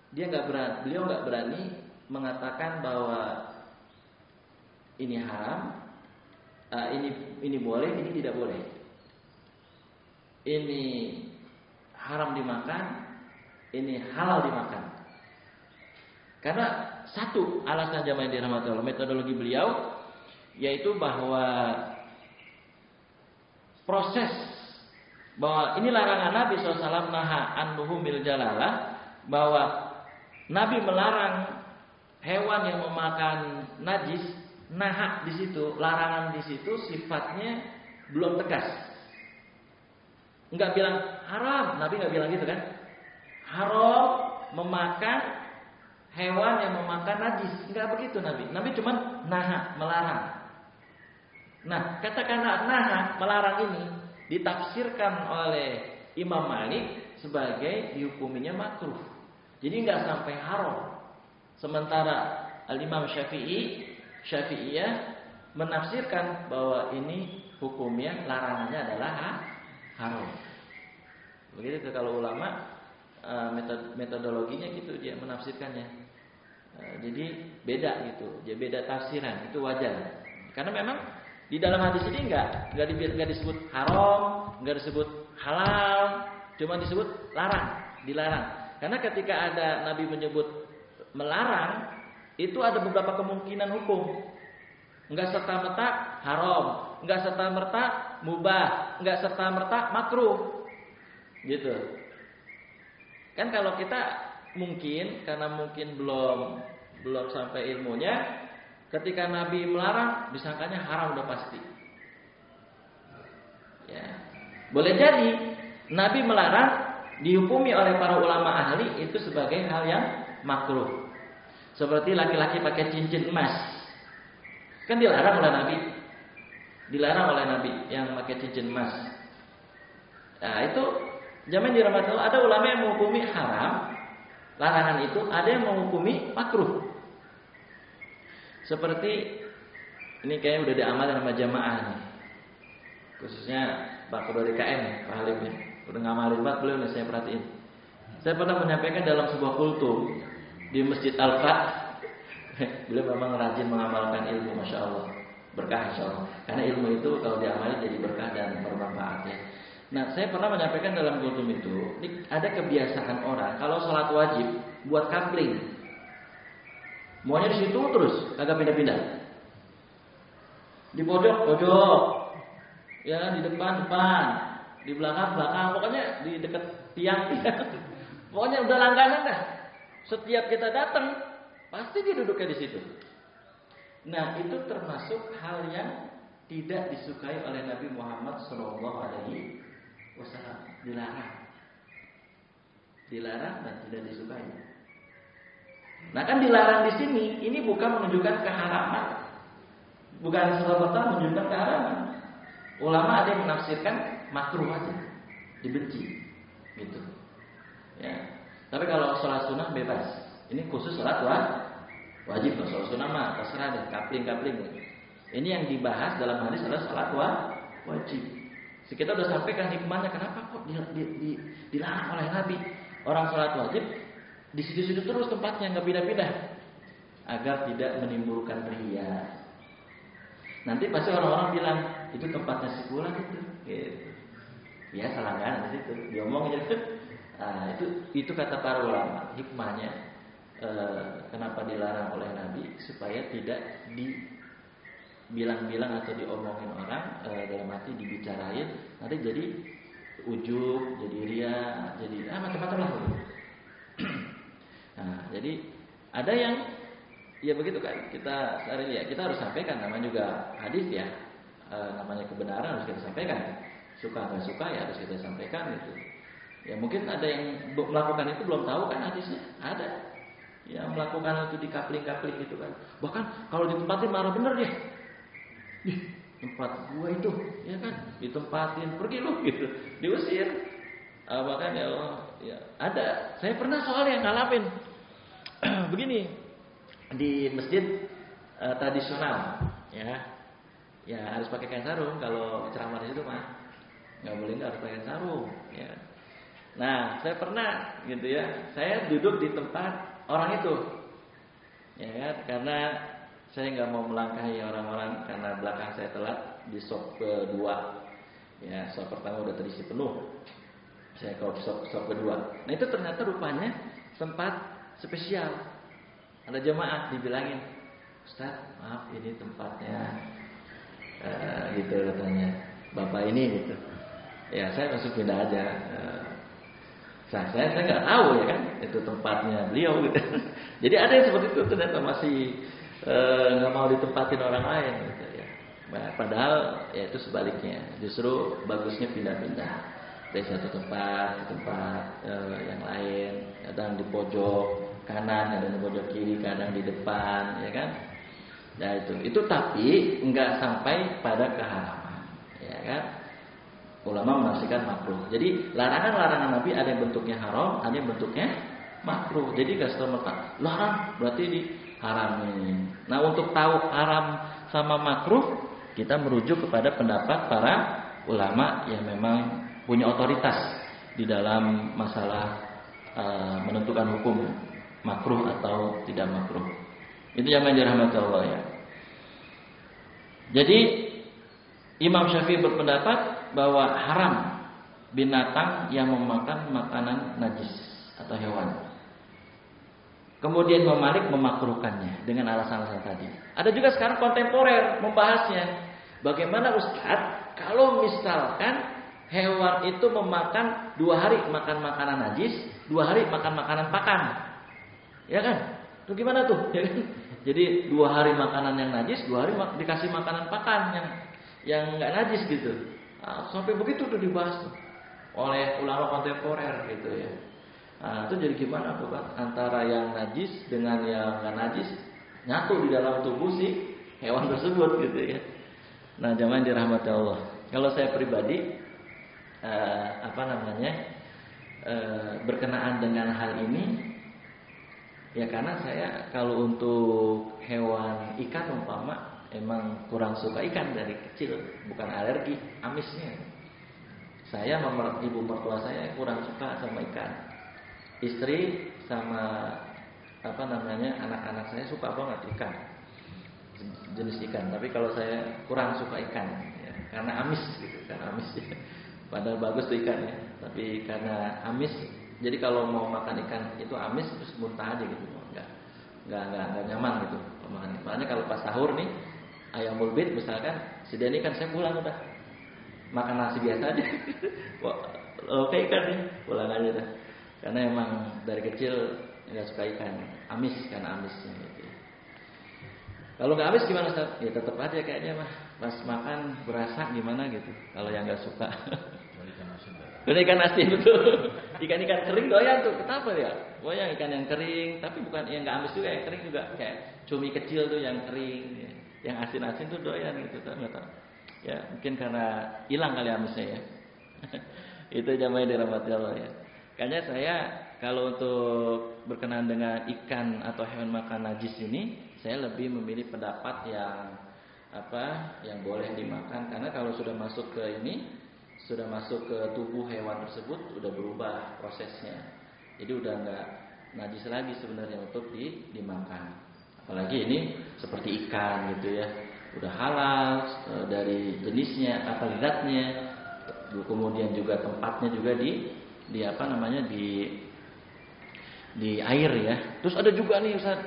beliau nggak berani mengatakan bahwa ini haram, ini boleh, ini tidak boleh. Ini haram dimakan, ini halal dimakan. Karena satu alasan jamaah yang dirahmati Allah, metodologi beliau yaitu bahwa proses bahwa ini larangan Nabi SAW naha an-nuhumil jalalah, bahwa Nabi melarang hewan yang memakan najis, naha di situ, larangan di situ sifatnya belum tegas. Enggak bilang haram, Nabi enggak bilang gitu kan? Haram memakan hewan yang memakan najis, enggak begitu Nabi. Nabi cuma naha, melarang. Nah, kata-kata naha, melarang ini ditafsirkan oleh Imam Malik sebagai dihukuminya makruh. Jadi enggak sampai haram. Sementara Al-Imam Syafi'iyah menafsirkan bahwa ini hukumnya larangannya adalah haram. Begitu kalau ulama metodologinya gitu dia menafsirkannya. Jadi beda gitu, dia beda tafsiran, itu wajar. Karena memang di dalam hadis ini enggak disebut haram, enggak disebut halal, cuma disebut dilarang. Karena ketika ada Nabi menyebut melarang, itu ada beberapa kemungkinan hukum. Enggak serta-merta haram, enggak serta-merta mubah, enggak serta-merta makruh. Gitu. Kan kalau kita mungkin karena mungkin belum sampai ilmunya, ketika Nabi melarang disangkanya haram udah pasti. Ya. Boleh jadi Nabi melarang dihukumi oleh para ulama ahli itu sebagai hal yang makruh. Seperti laki-laki pakai cincin emas. Kan dilarang oleh Nabi. Dilarang oleh Nabi yang pakai cincin emas. Nah, itu jamaah dirahmati Allah, ada ulama yang menghukumi haram larangan itu, ada yang menghukumi makruh. Seperti ini kayaknya udah diamalkan sama jamaah nih. Khususnya Pak Ketua DKM, Pak Halim ya. Udah ngamalin banget beliau nih, saya perhatiin. Saya pernah menyampaikan dalam sebuah kultum di Masjid Al-Fat Beliau memang rajin mengamalkan ilmu, masya Allah, berkah insya Allah. Karena ilmu itu kalau diamali jadi berkah dan bermanfaat ya. Nah, saya pernah menyampaikan dalam kultum itu, ada kebiasaan orang kalau sholat wajib buat kapling, maunya di situ terus, kagak pindah-pindah. Di pojok, ya di depan, di belakang, pokoknya di dekat tiang. Pokoknya udah langganan dah. Setiap kita datang, pasti dia duduknya di situ. Nah, itu termasuk hal yang tidak disukai oleh Nabi Muhammad SAW. Dilarang dan tidak disukai. Nah, kan dilarang di sini, ini bukan menunjukkan keharaman, bukan serta-merta menunjukkan keharaman. Ulama ada yang menafsirkan makruh aja, dibenci, gitu. Ya. Tapi kalau sholat sunnah bebas. Ini khusus sholat wajib. Kalau sholat sunnah mah terserah deh, kapling. Ini yang dibahas dalam hadis adalah sholat wajib. Kita udah sampaikan hikmahnya kenapa kok dilarang oleh Nabi. Orang sholat wajib di situ-situ terus tempatnya, nggak pindah-pindah, agar tidak menimbulkan riya. Nanti pasti orang-orang bilang itu tempatnya si fulan itu. Gitu. Biasa langganan di situ, diomongin gitu. Nah, itu kata para ulama hikmahnya kenapa dilarang oleh Nabi, supaya tidak dibilang-bilang atau diomongin orang, dalam arti dibicarain, nanti jadi ujub, jadi ria, jadi macam-macam lah. Nah, jadi ada yang ya begitu kan, kita harus sampaikan, namanya juga hadis ya, namanya kebenaran harus kita sampaikan, suka nggak suka ya harus kita sampaikan gitu. Ya mungkin ada yang melakukan itu belum tahu kan hadisnya, ada yang melakukan itu di kapling-kapling gitu kan. Bahkan kalau ditempatin marah bener dia. Ih, tempat gua itu, ya kan, ditempatin, pergi lu gitu, diusir. Bahkan ya Allah, ya ada. Saya pernah soal yang ngalamin begini di masjid tradisional, ya harus pakai kain sarung kalau ceramah di situ mah, nggak boleh nggak harus pakai sarung, ya. Nah, saya pernah gitu ya, saya duduk di tempat orang itu, ya kan, karena saya nggak mau melangkahi orang-orang karena belakang saya telat di sop kedua, ya sop pertama udah terisi penuh, saya ke sop kedua. Nah itu ternyata rupanya tempat spesial, ada jemaah dibilangin, Ustaz, maaf ini tempatnya, gitu katanya, bapak ini gitu, ya saya langsung pindah aja. Saya nggak tahu ya kan, itu tempatnya beliau gitu. Jadi ada yang seperti itu ternyata masih nggak mau ditempatin orang lain gitu ya. Padahal ya itu sebaliknya, justru bagusnya pindah-pindah dari satu tempat ke tempat yang lain. Kadang di pojok kanan, kadang di pojok kiri, kadang di depan, ya kan. Nah itu tapi nggak sampai pada keharaman, ya kan. Ulama menafsirkan makruh. Jadi larangan-larangan Nabi ada yang bentuknya haram, ada yang bentuknya makruh. Jadi gak serta-merta larang berarti diharamin. Nah untuk tahu haram sama makruh, kita merujuk kepada pendapat para ulama yang memang punya otoritas di dalam masalah menentukan hukum makruh atau tidak makruh. Itu yang dirahmati Allah ya. Jadi Imam Syafi'i berpendapat bahwa haram binatang yang memakan makanan najis atau hewan. Kemudian Malik memakruhkannya dengan alasan-alasan tadi. Ada juga sekarang kontemporer membahasnya. Bagaimana Ustaz kalau misalkan hewan itu memakan 2 hari makan makanan najis, 2 hari makan makanan pakan. Ya kan? Itu gimana tuh? Ya kan? Jadi 2 hari makanan yang najis, 2 hari dikasih makanan pakan yang nggak najis gitu. Nah, sampai begitu tuh dibahas tuh oleh ulama kontemporer gitu ya. Nah, itu jadi gimana tuh kan antara yang najis dengan yang nggak najis nyatu di dalam tubuh si hewan tersebut gitu ya. Nah, jamaah dirahmati Allah. Kalau saya pribadi berkenaan dengan hal ini ya karena saya kalau untuk hewan ikan umpama emang kurang suka ikan dari kecil, bukan alergi, amisnya. Saya sama ibu mertua saya kurang suka sama ikan. Istri sama anak-anak saya suka banget ikan, jenis ikan. Tapi kalau saya kurang suka ikan, ya, karena amis gitu, karena amis. Padahal bagus tuh ikan ya, tapi karena amis. Jadi kalau mau makan ikan itu amis terus muntah aja gitu, nggak nyaman gitu kalau makan. Makanya kalau pas sahur nih ayam bulbit misalkan, sedani kan saya pulang udah makan nasi biasa aja. Wah, oke ikan nih, pulang aja dah. Karena emang dari kecil nggak suka ikan, amis karena amisnya gitu. Kalau nggak amis gimana Ustaz? Ya tetap aja kayaknya mah pas makan berasa gimana gitu. Kalau yang nggak suka. Ikan asin betul. Ikan-ikan kering doyan tuh. Kenapa ya? Oh yang ikan yang kering, tapi bukan yang nggak amis juga, yang kering juga kayak cumi kecil tuh yang kering, ya. Yang asin-asin tuh doyan gitu, nggak tahu. Ya mungkin karena hilang kali amisnya ya. Itu jamaah dirahmati Allah ya. Kayaknya saya kalau untuk berkenaan dengan ikan atau hewan makan najis ini, saya lebih memilih pendapat yang boleh dimakan, karena kalau sudah masuk ke ini, sudah masuk ke tubuh hewan tersebut, udah berubah prosesnya. Jadi udah nggak najis lagi sebenarnya untuk dimakan. Apalagi ini seperti ikan gitu ya, udah halal dari jenisnya, zatnya, kemudian juga tempatnya juga di air ya. Terus ada juga nih Ustaz,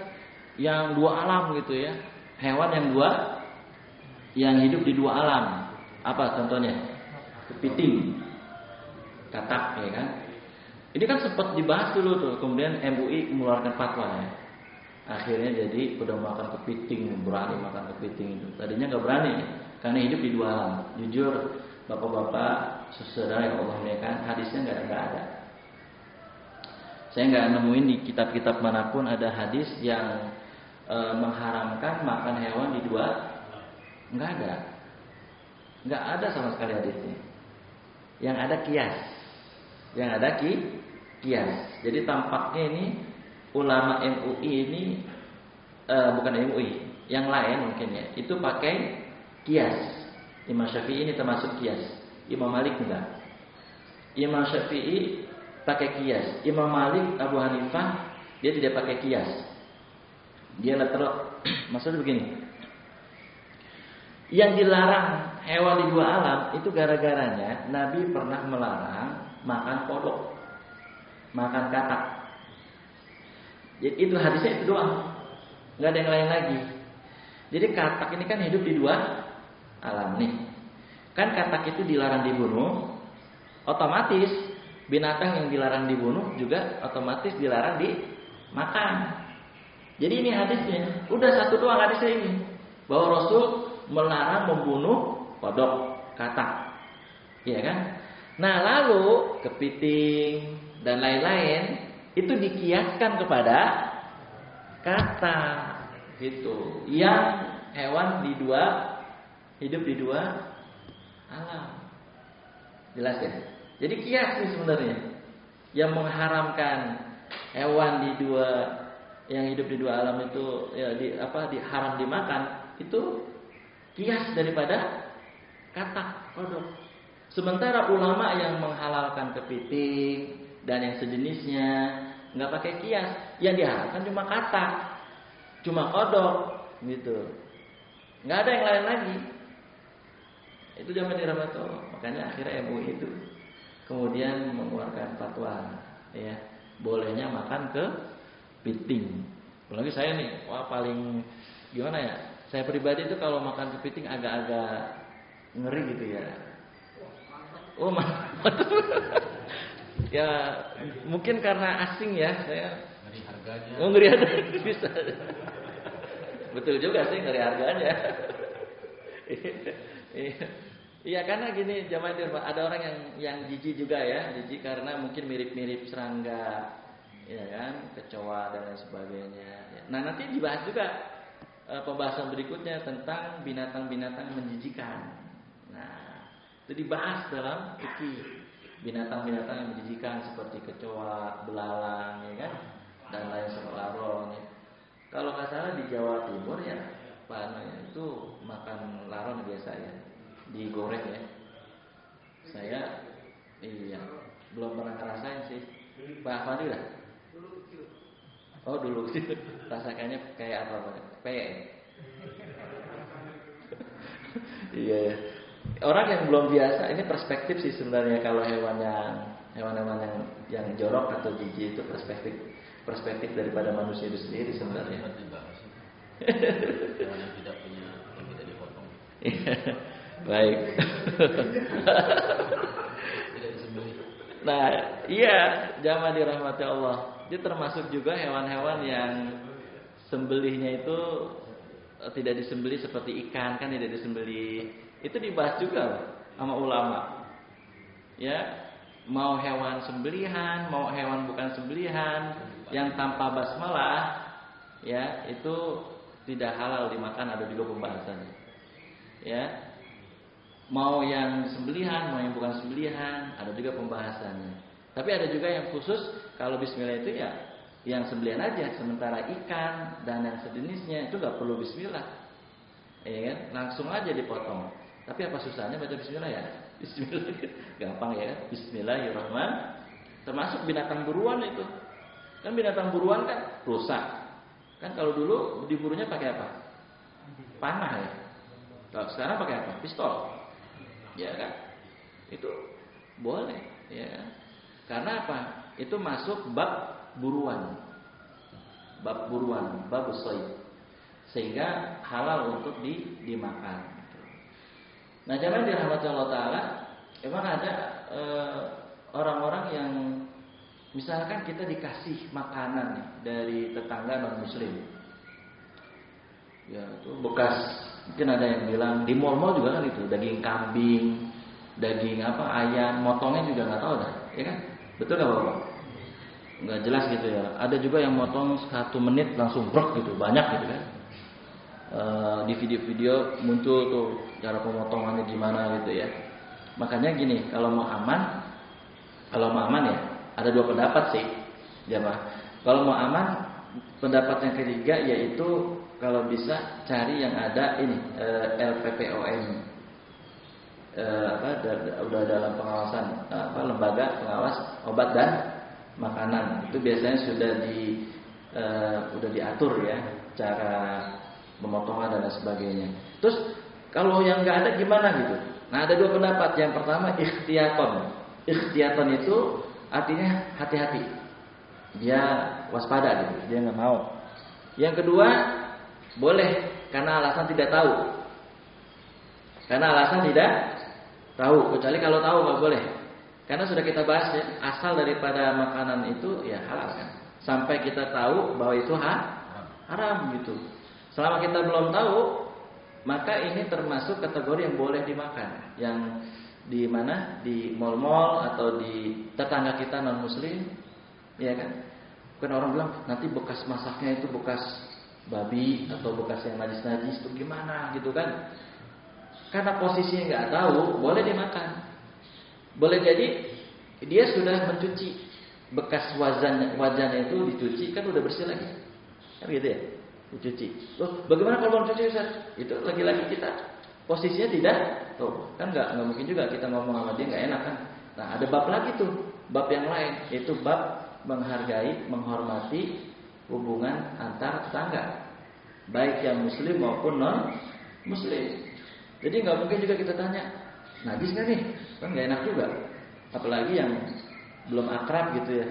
yang dua alam gitu ya, hewan yang hidup di dua alam. Apa contohnya? Kepiting, katak ya kan. Ini kan sempat dibahas dulu tuh, kemudian MUI mengeluarkan fatwa ya. Akhirnya jadi udah makan kepiting, berani makan kepiting itu. Tadinya nggak berani karena hidup di dua alam. Jujur bapak-bapak, saudara yang Allah muliakan, hadisnya nggak ada. Saya nggak nemuin di kitab-kitab manapun ada hadis yang mengharamkan makan hewan di dua. Nggak ada sama sekali hadisnya. Yang ada kias. Jadi tampaknya ini ulama MUI ini bukan MUI, yang lain mungkin ya, itu pakai kias. Imam Syafi'i ini termasuk kias. Imam Malik enggak. Imam Syafi'i pakai kias. Imam Malik, Abu Hanifah dia tidak pakai kias. Dia lateral. Maksudnya begini. Yang dilarang hewan di dua alam itu gara-garanya Nabi pernah melarang makan kodok, makan katak. Jadi itu hadisnya itu doang, nggak ada yang lain lagi. Jadi katak ini kan hidup di dua alam nih. Kan katak itu dilarang dibunuh, otomatis binatang yang dilarang dibunuh juga otomatis dilarang dimakan. Jadi ini hadisnya, udah satu doang hadisnya ini, bahwa Rasul melarang membunuh kodok, katak, ya kan? Nah lalu kepiting dan lain-lain itu dikiaskan kepada katak, gitu. Yang hewan hidup di dua alam, jelas ya? Jadi kias nih sebenarnya yang mengharamkan hewan yang hidup di dua alam itu ya haram dimakan, itu kias daripada katak, kodok. Sementara ulama yang menghalalkan kepiting dan yang sejenisnya nggak pakai kias, yang dihalalkan cuma katak, cuma kodok, gitu. Nggak ada yang lain lagi. Itu zaman dirahmati Allah. Makanya akhirnya MUI itu kemudian mengeluarkan fatwa, ya bolehnya makan kepiting. Apalagi saya nih, paling gimana ya? Saya pribadi itu kalau makan kepiting agak-agak ngeri gitu ya. Oh mantap. Ya mungkin karena asing ya saya. Ngeri harganya. Oh ngeri harganya bisa. Betul juga sih, ngeri harganya. Iya karena gini jamaah itu ada orang yang jijik juga ya, jijik karena mungkin mirip-mirip serangga, ya kan, kecoa dan lain sebagainya. Nah nanti dibahas juga pembahasan berikutnya tentang binatang-binatang menjijikan. Nah, itu dibahas dalam fikih. Binatang-binatang yang menjijikan seperti kecoa, belalang, ya kan, dan lain sebagainya. Kalau nggak salah di Jawa Timur ya, itu makan laron biasa ya, digoreng ya. Saya belum pernah ngerasain sih. Pak Fadil lah. Oh dulu rasakannya kayak apa? Kayak iya. Orang yang belum biasa, ini perspektif sih sebenarnya kalau hewan-hewan yang jorok atau jijik itu perspektif daripada manusia itu sendiri sebenarnya. Hewan yang tidak punya, yang tidak dipotong. Baik. Tidak disembelih. Nah, iya, jamaah dirahmati Allah. Dia termasuk juga hewan-hewan yang sembelihnya itu tidak disembelih seperti ikan kan tidak disembelih. Itu dibahas juga sama ulama. Ya, mau hewan sembelihan, mau hewan bukan sembelihan yang tanpa basmalah, ya, itu tidak halal dimakan, ada juga pembahasannya. Ya. Mau yang sembelihan, mau yang bukan sembelihan, ada juga pembahasannya. Tapi ada juga yang khusus kalau bismillah itu ya yang sembelihan aja, sementara ikan dan yang sejenisnya itu nggak perlu bismillah, ya kan? Langsung aja dipotong. Tapi apa susahnya baca bismillah ya? Bismillah, gampang ya. Bismillahirrahmanirrahim. Termasuk binatang buruan itu. Kan binatang buruan kan rusak. Kan kalau dulu diburunya pakai apa? Panah ya. Kalau sekarang pakai apa? Pistol. Ya kan? Itu boleh, ya kan? Karena apa? Itu masuk bab buruan. Bab buruan, bab shayd. Sehingga halal untuk dimakan. Nah, jangan dirahmati Allah Ta'ala. Memang ada orang-orang yang misalkan kita dikasih makanan dari tetangga non-muslim, ya itu bekas, mungkin ada yang bilang di mall-mall juga kan itu daging kambing, daging apa ayam, motongnya juga nggak tahu dah, ya kan? Betul nggak Bapak? Nggak jelas gitu ya. Ada juga yang motong 1 menit langsung brok gitu, banyak gitu kan? Di video-video muncul tuh cara pemotongannya gimana gitu ya. Makanya gini, kalau mau aman ya ada 2 pendapat sih, jamaah. Kalau mau aman, pendapat yang ketiga yaitu kalau bisa cari yang ada ini LPPOM, udah dalam pengawasan lembaga pengawas obat dan makanan. Itu biasanya sudah diatur ya cara pemotongan dan sebagainya. Terus kalau yang nggak ada gimana gitu? Nah ada 2 pendapat. Yang pertama ikhtiyaton. Ikhtiyaton itu artinya hati-hati. Dia waspada gitu. Dia nggak mau. Yang kedua boleh karena alasan tidak tahu. Karena alasan tidak tahu. Kecuali kalau tahu nggak boleh. Karena sudah kita bahas ya, asal daripada makanan itu ya halal kan. Sampai kita tahu bahwa itu haram gitu. Selama kita belum tahu, maka ini termasuk kategori yang boleh dimakan. Yang di mana? Di mal-mal atau di tetangga kita non-muslim, ya kan? Bukan orang bilang nanti bekas masaknya itu bekas babi atau bekas yang najis-najis itu gimana gitu kan? Karena posisinya nggak tahu, boleh dimakan. Boleh jadi dia sudah mencuci bekas wajannya itu dicuci kan udah bersih lagi, kan gitu ya? Dicuci. Loh, bagaimana kalau mencuci Ustaz? Itu lagi-lagi kita posisinya tidak tuh. Kan nggak mungkin juga kita ngomong sama dia nggak enak kan. Nah, ada bab lagi tuh, bab yang lain, yaitu bab menghargai, menghormati hubungan antar tetangga. Baik yang muslim maupun non muslim. Jadi nggak mungkin juga kita tanya, najis nggak nih? Kan nggak enak juga. Apalagi yang belum akrab gitu ya,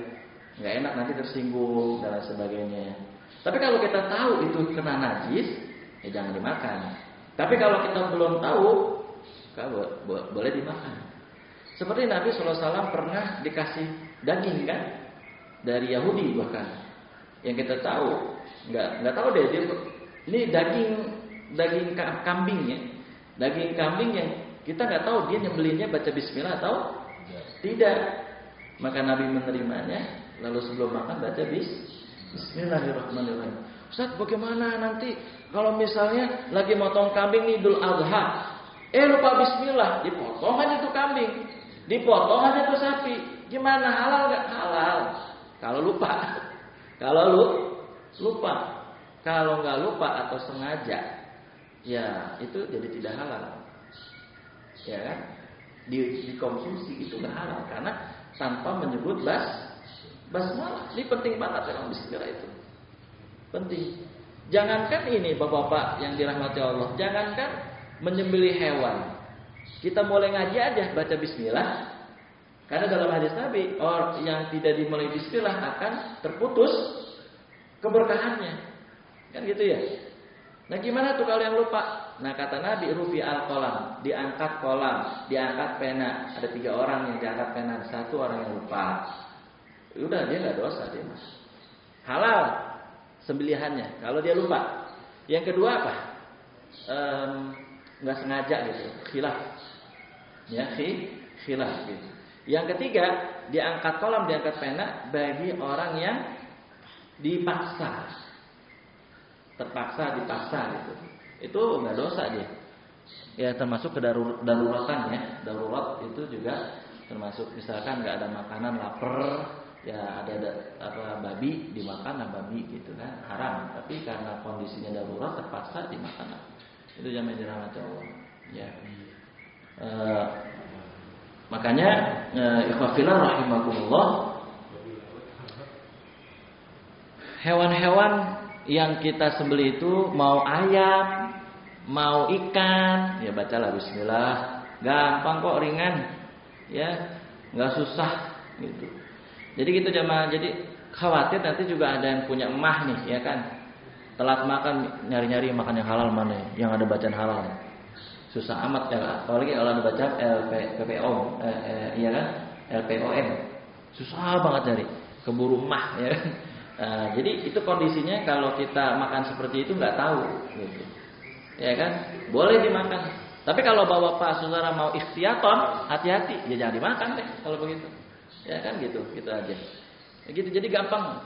nggak enak nanti tersinggung dan sebagainya. Tapi kalau kita tahu itu kena najis, ya jangan dimakan. Tapi kalau kita belum tahu, boleh dimakan. Seperti Nabi SAW pernah dikasih daging kan dari Yahudi bahkan, yang kita tahu nggak tahu deh dia ini daging kambing ya, daging kambing yang kita nggak tahu dia nyembelinnya baca Bismillah atau tidak. Maka Nabi menerimanya, lalu sebelum makan baca Bismillahirrahmanirrahim. Ustaz, bagaimana nanti kalau misalnya lagi motong kambing nih Idul Adha, lupa Bismillah, dipotong aja tuh kambing, dipotong aja tuh sapi, gimana halal nggak? Halal. Kalau lupa, kalau nggak lupa atau sengaja, ya itu jadi tidak halal, ya kan? Dikonsumsi itu nggak halal karena tanpa menyebut basmalah. Ini penting banget memang Bismillah itu. Penting. Jangankan ini bapak-bapak yang dirahmati Allah, jangankan menyembelih hewan. Kita mulai ngaji aja baca bismillah. Karena dalam hadis Nabi, orang yang tidak dimulai bismillah akan terputus keberkahannya. Kan gitu ya. Nah gimana tuh kalau yang lupa? Nah kata Nabi, rufi al-qalam, diangkat kolam, diangkat pena. Ada 3 orang yang diangkat pena, 1 orang yang lupa. Udah dia nggak dosa dia mas. Halal sembelihannya kalau dia lupa. Yang kedua apa? Nggak sengaja gitu, khilaf. Ya khilaf gitu. Yang ketiga, diangkat kolam, diangkat pena bagi orang yang dipaksa. Terpaksa, dipaksa gitu. Itu nggak dosa dia. Ya termasuk kedaruratan ya. Darurat itu juga termasuk misalkan nggak ada makanan, lapar, ya ada babi dimakan, babi gitu kan haram. Tapi karena kondisinya darurat terpaksa dimakan. Itu jamaah dirahmati Allah. Ya. Makanya ikhwafillah rahimakumullah, hewan-hewan yang kita sembelih itu mau ayam, mau ikan, ya bacalah bismillah. Gampang kok, ringan. Ya, enggak susah gitu. Jadi gitu jamaah. Jadi khawatir nanti juga ada yang punya emah nih, ya kan. Telat makan, nyari-nyari makan yang halal mana, yang ada bacaan halal. Susah amat ya, apalagi kalau ada baca LPPO, iya kan, LPOM, susah banget cari, keburu emah ya. Jadi itu kondisinya kalau kita makan seperti itu nggak tahu, gitu. Ya kan, boleh dimakan. Tapi kalau bapak saudara mau ikhtiaton, hati-hati, ya jangan dimakan deh kalau begitu. Ya kan gitu aja. Ya gitu, jadi gampang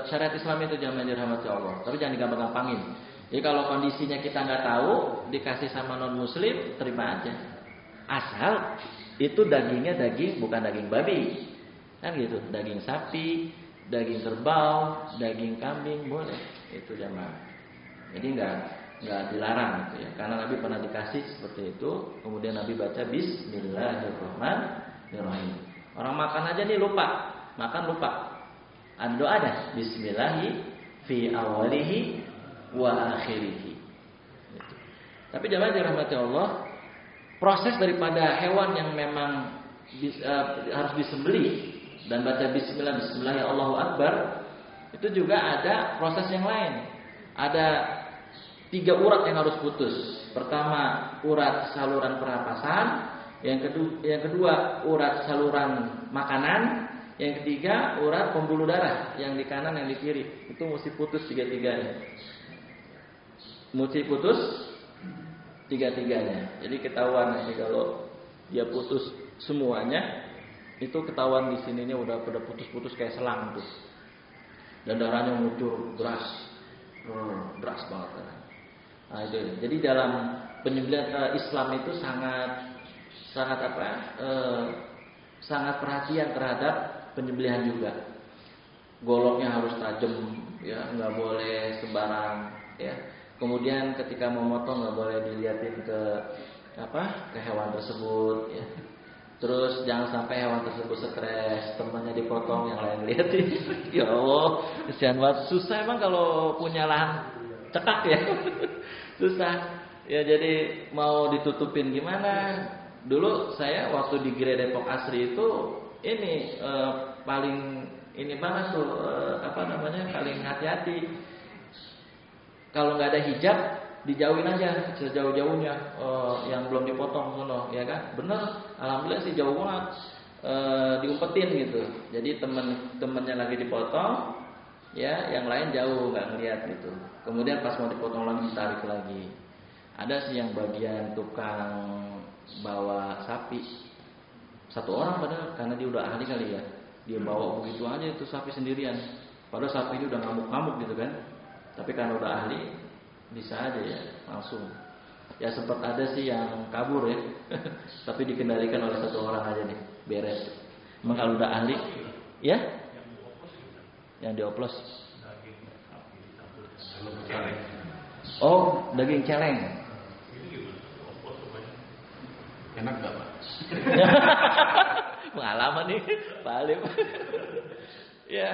syariat Islam itu jangan dirahmati Allah, tapi jangan digampang-gampangin. Jadi kalau kondisinya kita nggak tahu, dikasih sama non muslim, terima aja. Asal itu dagingnya daging bukan daging babi, kan gitu. Daging sapi, daging kerbau, daging kambing boleh. Itu jamaah. Jadi nggak dilarang gitu ya. Karena Nabi pernah dikasih seperti itu, kemudian Nabi baca Bismillahirrahmanirrahim. Orang makan aja nih lupa, makan lupa. Ada doa ada. Bismillahi fi awalihi wa akhirihi. Tapi jamaah dirahmati Allah, proses daripada hewan yang memang harus disembelih dan baca bismillah, bismillah ya Allahu Akbar, itu juga ada proses yang lain. Ada 3 urat yang harus putus. Pertama, urat saluran pernapasan. Yang kedua, urat saluran makanan. Yang ketiga, urat pembuluh darah yang di kanan, yang di kiri. Itu mesti putus 3-3-nya. Mesti putus 3-3-nya. Jadi ketahuan nanti kalau dia putus semuanya, itu ketahuan di sininya udah putus-putus kayak selang tuh. Dan darahnya ngucur deras banget. Nah itu. Jadi dalam penyembelihan Islam itu sangat perhatian terhadap penyembelihan juga. Goloknya harus tajam, ya nggak boleh sembarang, ya. Kemudian ketika memotong nggak boleh dilihatin ke hewan tersebut, ya. Terus jangan sampai hewan tersebut stres, temannya dipotong yang lain lihatin. Ya Allah, kesian banget. Susah emang kalau punya lahan cekak ya. Susah. Ya jadi mau ditutupin gimana? Dulu saya waktu di Gereja Depok Asri itu ini paling ini banget tuh paling hati-hati. Kalau nggak ada hijab dijauhin aja sejauh-jauhnya yang belum dipotong sono, ya kan? Bener, alhamdulillah sih jauh banget diumpetin gitu. Jadi temennya lagi dipotong, ya yang lain jauh nggak ngeliat gitu. Kemudian pas mau dipotong lagi ditarik lagi. Ada sih yang bagian tukang bawa sapi, 1 orang padahal karena dia udah ahli kali ya, dia bawa begitu aja itu sapi sendirian. Padahal sapi ini udah ngamuk-ngamuk gitu kan. Tapi karena udah ahli bisa aja ya langsung. Ya sempat ada sih yang kabur ya. Tapi dikendalikan oleh 1 orang aja nih, beres. Emang kalau udah ahli, ya? Yang dioplos. Oh, daging celeng. Enak gak Pak? Pengalaman nih, Pak Alim. Ya.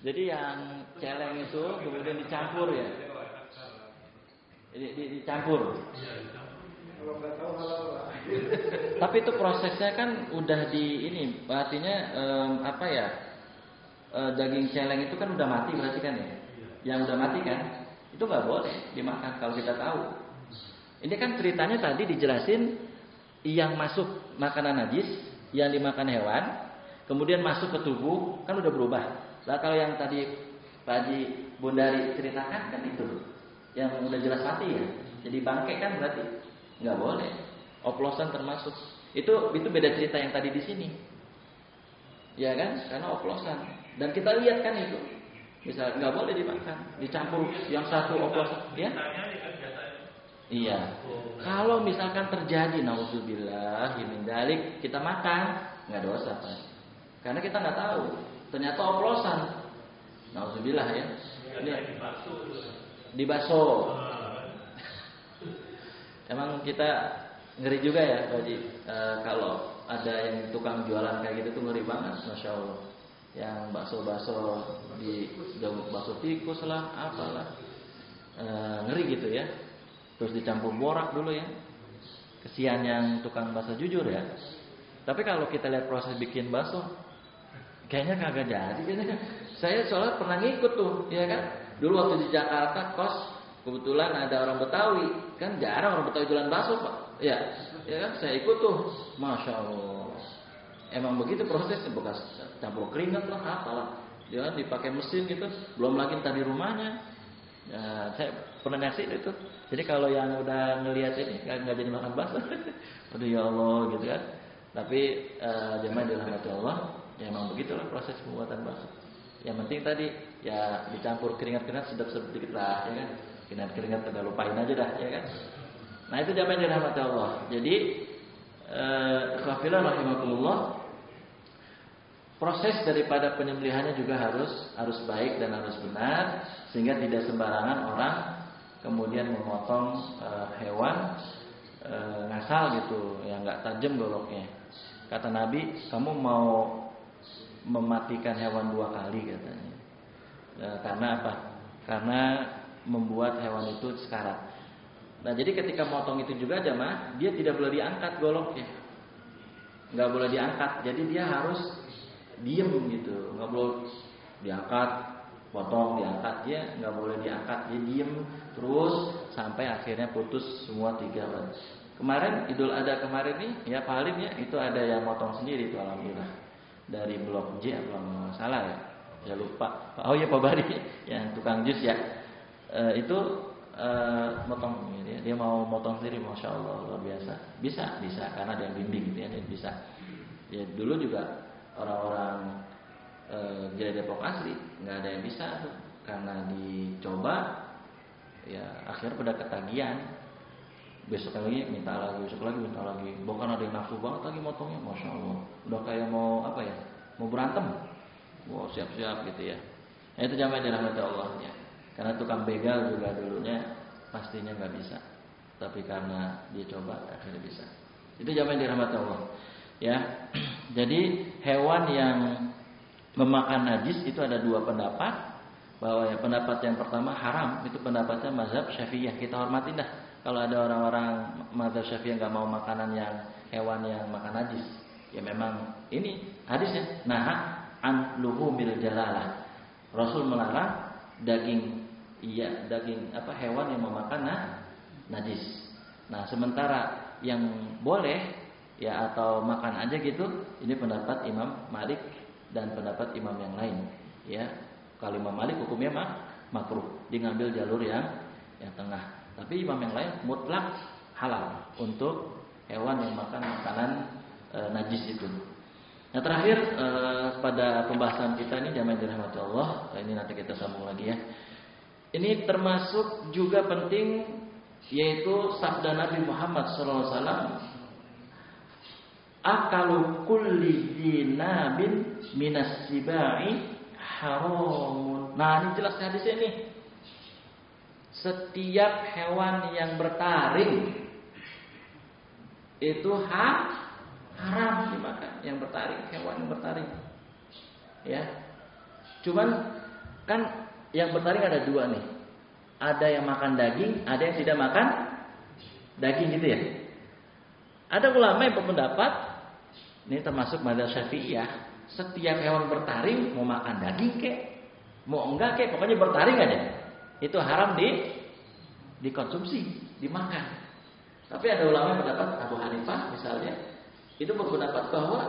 Jadi yang celeng itu kemudian dicampur ya. Dicampur. Tapi itu prosesnya kan udah di ini, artinya daging celeng itu kan udah mati berarti kan ya. Yang udah mati kan, itu nggak boleh dimakan kalau kita tahu. Ini kan ceritanya tadi dijelasin yang masuk makanan najis, yang dimakan hewan, kemudian masuk ke tubuh kan udah berubah. Nah kalau yang tadi Pak Haji Bundari ceritakan kan itu, yang udah jelas mati ya. Jadi bangkai kan berarti nggak boleh. Oplosan termasuk. Itu beda cerita yang tadi di sini. Ya kan? Karena oplosan. Dan kita lihat kan itu. Misal nggak boleh dimakan, dicampur yang satu oplosan, ya? Iya. Kalau misalkan terjadi nauzubillah min dzalik, kita makan nggak dosa, Pak. Karena kita nggak tahu. Ternyata oplosan. Nauzubillah ya. Ini dibaso. Emang kita ngeri juga ya, Pak Haji. Kalau ada yang tukang jualan kayak gitu tuh ngeri banget, masya Allah. Yang bakso-bakso di bakso tikus lah, apalah, ngeri gitu ya. Terus dicampur borak dulu ya. Kesian yang tukang bakso jujur ya. Tapi kalau kita lihat proses bikin bakso, kayaknya kagak jadi. Kayaknya saya soalnya pernah ngikut tuh, ya kan. Dulu waktu di Jakarta kos, kebetulan ada orang Betawi, kan jarang orang Betawi jualan bakso, Pak. Ya kan saya ikut tuh, masya Allah. Emang begitu prosesnya, bekas campur keringat lah, apalah. Ya dipakai mesin gitu, belum lagi tadi rumahnya. Ya, saya pernah nyaksiin itu. Jadi kalau yang udah ngelihat ini nggak jadi makan bakso, aduh ya Allah gitu kan. Tapi jemaah dirahmati Allah, ya emang begitulah proses pembuatan bakso. Yang penting tadi ya dicampur keringat-keringat sedikit lah, ya kan. Keringat-keringat udah lupain aja dah, ya kan. Nah itu jamaah dirahmati Allah. Jadi ikhwafillah rahimakumullah, proses daripada penyembelihannya juga harus baik dan harus benar, sehingga tidak sembarangan orang kemudian memotong hewan ngasal gitu, yang nggak tajam goloknya. Kata Nabi, kamu mau mematikan hewan 2 kali katanya. Karena apa? Karena membuat hewan itu sekarat. Nah jadi ketika motong itu juga jamaah, dia tidak boleh diangkat goloknya, nggak boleh diangkat. Jadi dia harus diem gitu, nggak boleh diangkat, potong diangkat, dia nggak boleh diangkat, dia diem terus sampai akhirnya putus semua 3 ban. Kemarin Idul Adha kemarin nih, ya Pak Halim ya, itu ada yang motong sendiri itu alhamdulillah dari Blok J kalau nggak salah ya, saya lupa. Oh ya Pak Bari yang tukang jus ya, itu motong dia mau motong sendiri, masya Allah luar biasa. Bisa karena dia bimbing gitu ya, dia bisa. Ya dulu juga orang-orang Jaya Depok asli nggak ada yang bisa tuh, karena dicoba ya akhirnya pada ketagihan. Besok lagi minta lagi, besok lagi minta lagi. Bahkan ada yang nafsu banget lagi motongnya, masya Allah. Udah kayak mau apa ya, mau berantem, mau siap-siap gitu ya. Nah itu jamaah dirahmati Allah ya. Karena tukang begal juga dulunya pastinya nggak bisa, tapi karena dia coba akhirnya bisa. Itu jamaah dirahmati Allah ya. Jadi hewan yang memakan najis itu ada 2 pendapat. Bahwa ya pendapat yang pertama haram, itu pendapatnya mazhab Syafi'iyah, kita hormatin dah. Kalau ada orang-orang mazhab Syafi'iyah nggak mau makanan yang hewan yang makan najis, ya memang ini hadisnya nah an luhumil jalalah. Rasul melarang daging hewan yang memakan najis. Nah sementara yang boleh ya atau makan aja gitu, ini pendapat Imam Malik dan pendapat imam yang lain ya. Kalau Imam Malik hukumnya makruh, dia ngambil jalur yang tengah. Tapi imam yang lain mutlak halal untuk hewan yang makan makanan najis itu. Nah terakhir pada pembahasan kita ini jamaah dirahmati Allah, ini nanti kita sambung lagi ya. Ini termasuk juga penting, yaitu sabda Nabi Muhammad SAW, akalu kulli dinabin minas sibai haramun. Nah ini jelas hadisnya nih. Setiap hewan yang bertaring itu haram dimakan. Yang bertaring, hewan yang bertaring. Ya. Cuman Kan yang bertaring ada dua nih. Ada yang makan daging, ada yang tidak makan daging gitu ya. Ada ulama yang berpendapat, ini termasuk madzhab Syafi'iyah, setiap hewan bertaring mau makan daging kek, mau enggak kek, pokoknya bertaring aja. Itu haram dikonsumsi, dimakan. Tapi ada ulama yang berpendapat, Abu Hanifah misalnya, itu berpendapat bahwa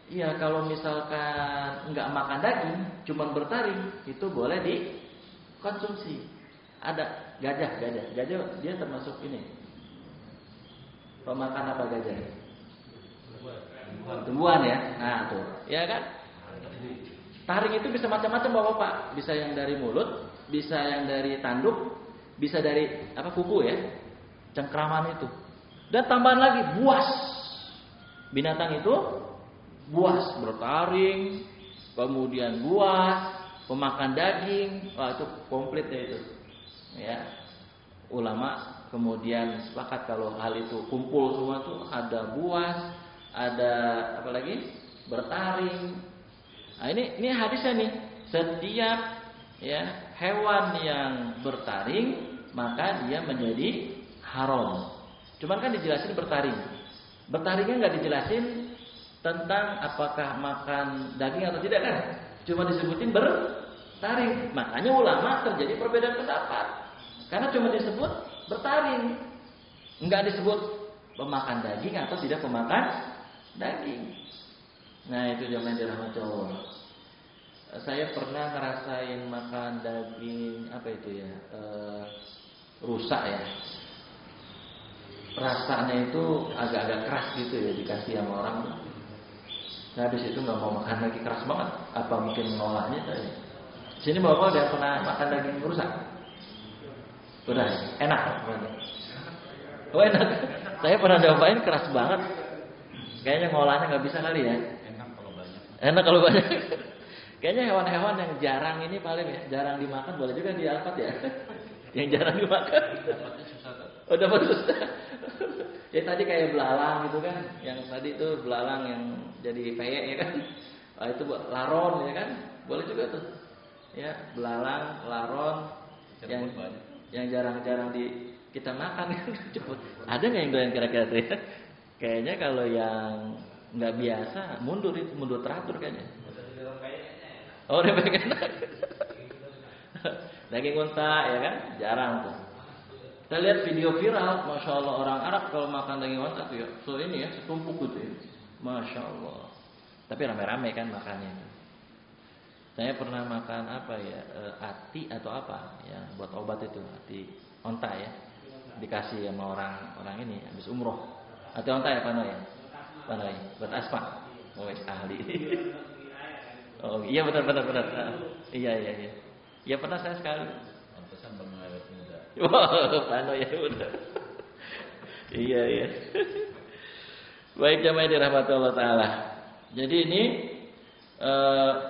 ya kalau misalkan enggak makan daging, cuma bertaring, itu boleh dikonsumsi. Ada gajah dia termasuk ini. Pemakan apa gajah? Tumbuhan ya. Nah tuh, ya kan? Taring itu bisa macam-macam Bapak. Bisa yang dari mulut, bisa yang dari tanduk, bisa dari kuku ya, cengkraman itu. Dan tambahan lagi buas. Binatang itu buas, bertaring, kemudian buas, pemakan daging. Wah itu komplit ya itu. Ya, ulama kemudian sepakat kalau hal itu kumpul semua tuh ada buas, ada apa lagi? Bertaring. Nah, ini hadisnya nih. Setiap ya hewan yang bertaring maka dia menjadi haram. Cuman kan dijelasin bertaring. Bertaringnya nggak dijelasin tentang apakah makan daging atau tidak kan? Cuma disebutin bertaring. Makanya ulama terjadi perbedaan pendapat. Karena cuma disebut bertaring, enggak disebut pemakan daging atau tidak pemakan daging. Nah itu jamaah dirahmati Allah. Saya pernah ngerasain makan daging rusak ya. Rasanya itu agak-agak keras gitu ya dikasih sama orang. Nah habis itu nggak mau makan lagi, keras banget. Apa mungkin ngolahnya tadi? Sini bapak udah pernah makan daging rusak? Udah enak. Oh enak. Saya pernah cobain keras banget. Kayaknya ngolahnya nggak bisa kali ya. Enak kalau banyak. Kayaknya hewan-hewan yang jarang ini paling ya, jarang dimakan boleh juga di Alfat ya. Yang jarang dimakan. Oh dapat susah. Ya tadi kayak belalang gitu kan. Yang tadi itu belalang yang jadi peyek ya kan. Oh, itu buat laron ya kan. Boleh juga tuh. Ya belalang, laron yang jarang-jarang kita makan. Ada nggak yang doyan kira-kira tuh ya? Kayaknya kalau yang nggak biasa mundur teratur kayaknya. Oh udah pengen enak. Daging unta ya kan jarang tuh. Kita lihat video viral, masya Allah orang Arab kalau makan daging unta tuh ya, ini ya setumpuk gitu ya, masya Allah. Tapi rame-rame kan makannya itu. Saya pernah makan ati atau apa ya buat obat itu, ati onta ya, dikasih sama orang ini habis umroh. Ati onta ya Panoy buat aspa. Oh ahli. Oh iya benar. Iya. Ya pernah saya sekali. Pantesan Bang awet muda. Wah Panoy ya udah. Iya. Baik jamaah dirahmati Allah taala. Jadi ini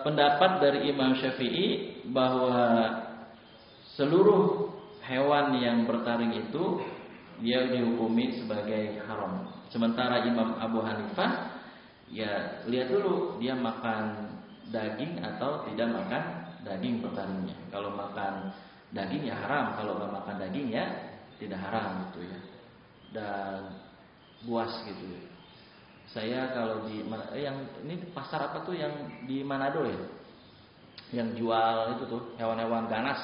pendapat dari Imam Syafi'i bahwa seluruh hewan yang bertaring itu dia dihukumi sebagai haram. Sementara Imam Abu Hanifah ya lihat dulu dia makan daging atau tidak makan daging bertaringnya. Kalau makan daging ya haram, kalau nggak makan daging ya tidak haram gitu ya. Dan buas gitu ya. Saya kalau di yang ini pasar apa tuh yang di Manado ya, yang jual itu tuh hewan-hewan ganas.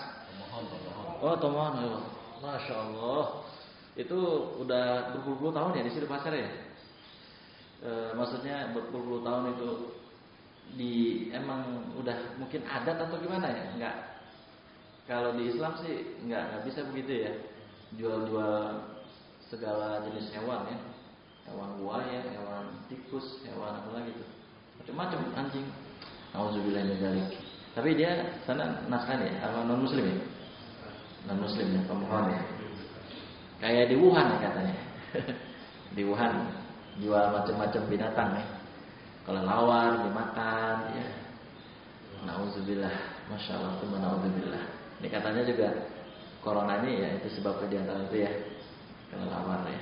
Tomohon. Masya Allah, itu udah berpuluh-puluh tahun ya di situ pasar ya. Maksudnya berpuluh-puluh tahun itu emang udah mungkin adat atau gimana ya? Enggak. Kalau di Islam sih enggak bisa begitu ya. Jual-jual segala jenis hewan ya. Hewan buaya, hewan tikus, hewan apa lagi tuh, macam-macam anjing. Auzubillah min dzalik. Tapi dia sana Nasrani ya, apa non Muslim ya? Non Muslim ya, pemohon ya. Kayak di Wuhan ya katanya. Di Wuhan jual macam-macam binatang ya. Kalau lawar dimakan ya. Nauzubillah, masya Allah, nauzubillah. Ini katanya juga coronanya ya itu sebabnya di antara itu ya. Kalau lawar ya.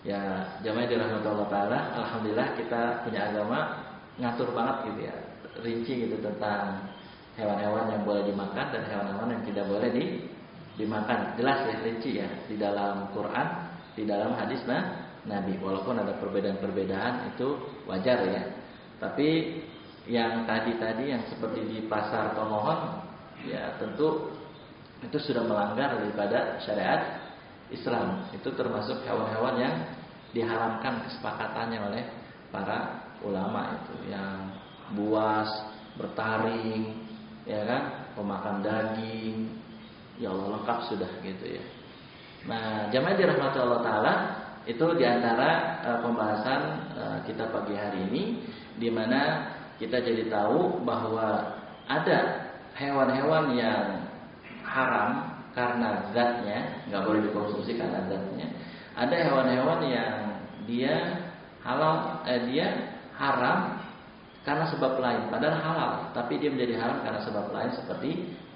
Ya jamaah dirahmati Allah taala, alhamdulillah kita punya agama ngatur banget gitu ya, rinci gitu tentang hewan-hewan yang boleh dimakan dan hewan-hewan yang tidak boleh dimakan. Jelas ya, rinci ya di dalam Quran, di dalam hadis Nabi. Walaupun ada perbedaan-perbedaan itu wajar ya. Tapi yang tadi yang seperti di pasar pemohon, ya tentu itu sudah melanggar daripada syariat Islam. Itu termasuk hewan-hewan yang diharamkan kesepakatannya oleh para ulama itu, yang buas, bertaring, ya kan, pemakan daging, ya Allah lengkap sudah gitu ya. Nah, jamaah dirahmati Allah Taala, itu diantara pembahasan kita pagi hari ini, di mana kita jadi tahu bahwa ada hewan-hewan yang haram karena zatnya, nggak boleh dikonsumsi karena zatnya. Ada hewan-hewan yang dia halal, dia haram karena sebab lain, padahal halal, tapi dia menjadi haram karena sebab lain seperti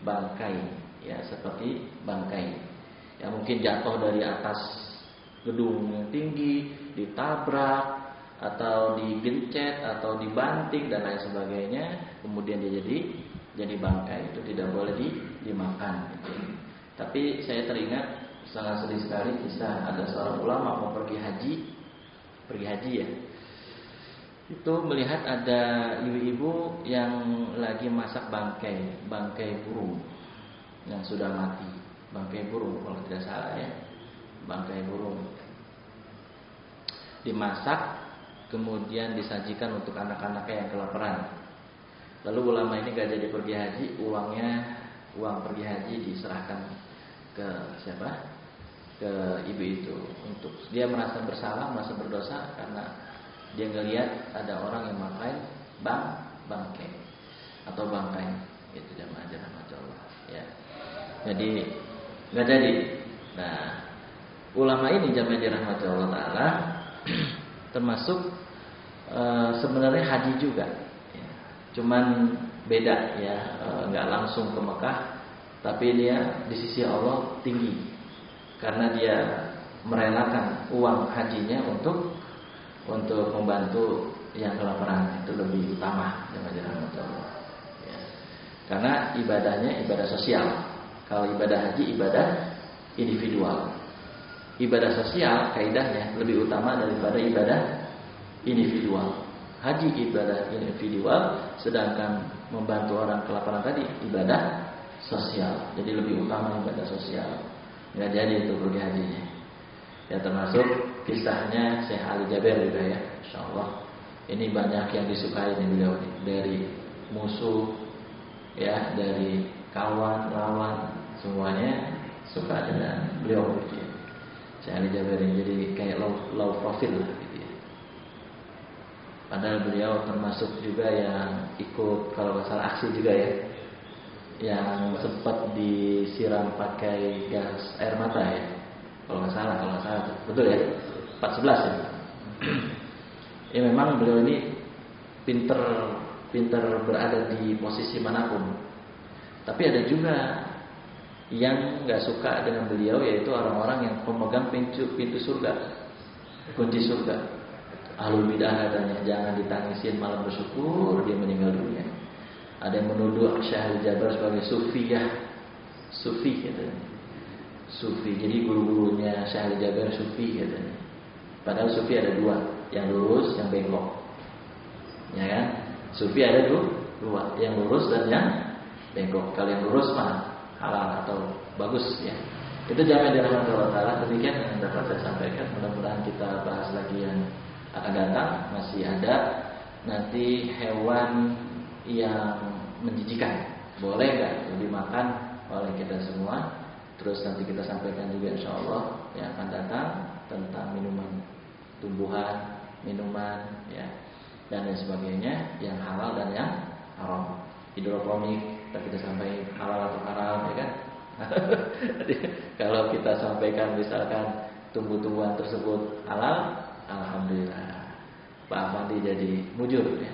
bangkai, ya seperti bangkai, yang mungkin jatuh dari atas gedung yang tinggi, ditabrak, atau digencet, atau dibanting dan lain sebagainya, kemudian dia jadi bangkai, itu tidak boleh dimakan. Gitu. Tapi saya teringat sangat sedih sekali kisah ada seorang ulama mau pergi haji ya. Itu melihat ada ibu-ibu yang lagi masak bangkai burung yang sudah mati, bangkai burung kalau tidak salah ya, bangkai burung dimasak kemudian disajikan untuk anak-anaknya yang kelaparan. Lalu ulama ini gak jadi pergi haji, uang pergi haji diserahkan ke siapa? Ke ibu itu, untuk dia merasa bersalah, merasa berdosa karena dia ngelihat ada orang yang makan bangkai atau bangkai, itu jamaah Allah ya. Jadi nggak jadi. Nah, ulama ini jamaah dirahmati Allah Taala termasuk sebenarnya haji juga, ya. Cuman beda ya, nggak langsung ke Mekah, tapi dia di sisi Allah tinggi karena dia merelakan uang hajinya untuk membantu yang kelaparan, itu lebih utama jamaah Allah. Ya. Karena ibadahnya ibadah sosial. Kalau ibadah haji ibadah individual. Ibadah sosial kaidahnya lebih utama daripada ibadah individual. Haji ibadah individual, sedangkan membantu orang kelaparan tadi ibadah sosial. Jadi lebih utama ibadah sosial. Nggak jadi itu pergi hajinya. Ya termasuk kisahnya Syekh Ali Jaber juga ya, insyaallah. Ini banyak yang disukai nih beliau nih, dari musuh ya, dari kawan, lawan, semuanya suka dengan beliau gitu ya. Syekh Ali Jaber ini jadi kayak low profile lah gitu ya. Padahal beliau termasuk juga yang ikut kalau nggak salah aksi juga ya, yang sempat disiram pakai gas air mata ya. Kalau nggak salah betul ya, 411 ya. Ya memang beliau ini pinter berada di posisi manapun. Tapi ada juga yang nggak suka dengan beliau, yaitu orang-orang yang pemegang pintu surga, kunci surga. Ahlul bidah katanya jangan ditangisin malam bersyukur dia meninggal dunia. Ada yang menuduh Syekh Jabar sebagai sufi katanya. Sufi, jadi guru-gurunya Syekh Jabar sufi katanya. Padahal sufi ada dua, yang lurus, yang bengkok. Ya kan? Sufi ada dua, yang lurus dan yang bengkok. Kalau yang lurus mah halal atau bagus ya. Itu jamaah dirahmati Allah Taala. Demikian yang dapat saya sampaikan. Mudah-mudahan kita bahas lagi yang akan datang. Masih ada nanti hewan yang menjijikan, boleh nggak dimakan oleh kita semua. Terus nanti kita sampaikan juga insyaallah yang akan datang tentang minuman ya, dan lain sebagainya yang halal dan yang haram. Hidroponik kita sampaikan halal atau haram ya kan. Jadi kalau kita sampaikan misalkan tumbuh-tumbuhan tersebut halal, alhamdulillah Pak Afandi jadi mujur ya.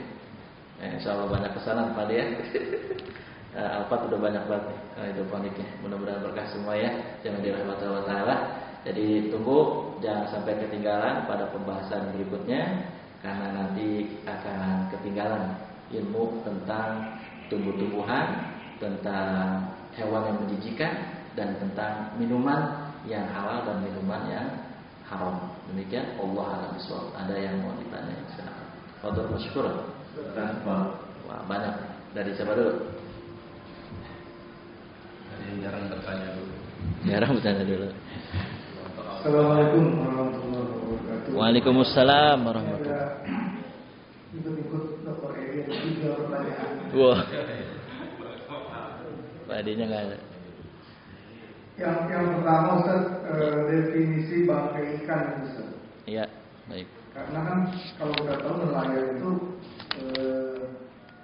Insyaallah banyak pesanan Pak ya. Alfat udah banyak banget hidroponiknya. Mudah-mudahan berkah semua ya. Jangan dirahmati Allah Taala. Jadi tunggu, jangan sampai ketinggalan pada pembahasan berikutnya, karena nanti akan ketinggalan ilmu tentang tumbuh-tumbuhan tentang hewan yang menjijikan dan tentang minuman yang halal dan minuman yang haram. Demikian Allah a'lam bishawab. Ada yang mau ditanya? Silakan. Fadhil masykur. Wah, banyak. Dari siapa dulu? Ada yang jarang bertanya dulu. Jarang bertanya dulu. Assalamualaikum warahmatullahi wabarakatuh. Waalaikumsalam warahmatullahi wabarakatuh. Ikut Dr. Edi ada 3 pertanyaan. Wah. Pak Adinya nggak ada. Yang pertama Ustaz, definisi bangkai ikan Ustaz. Iya, baik. Karena kan kalau kita tahu nelayan itu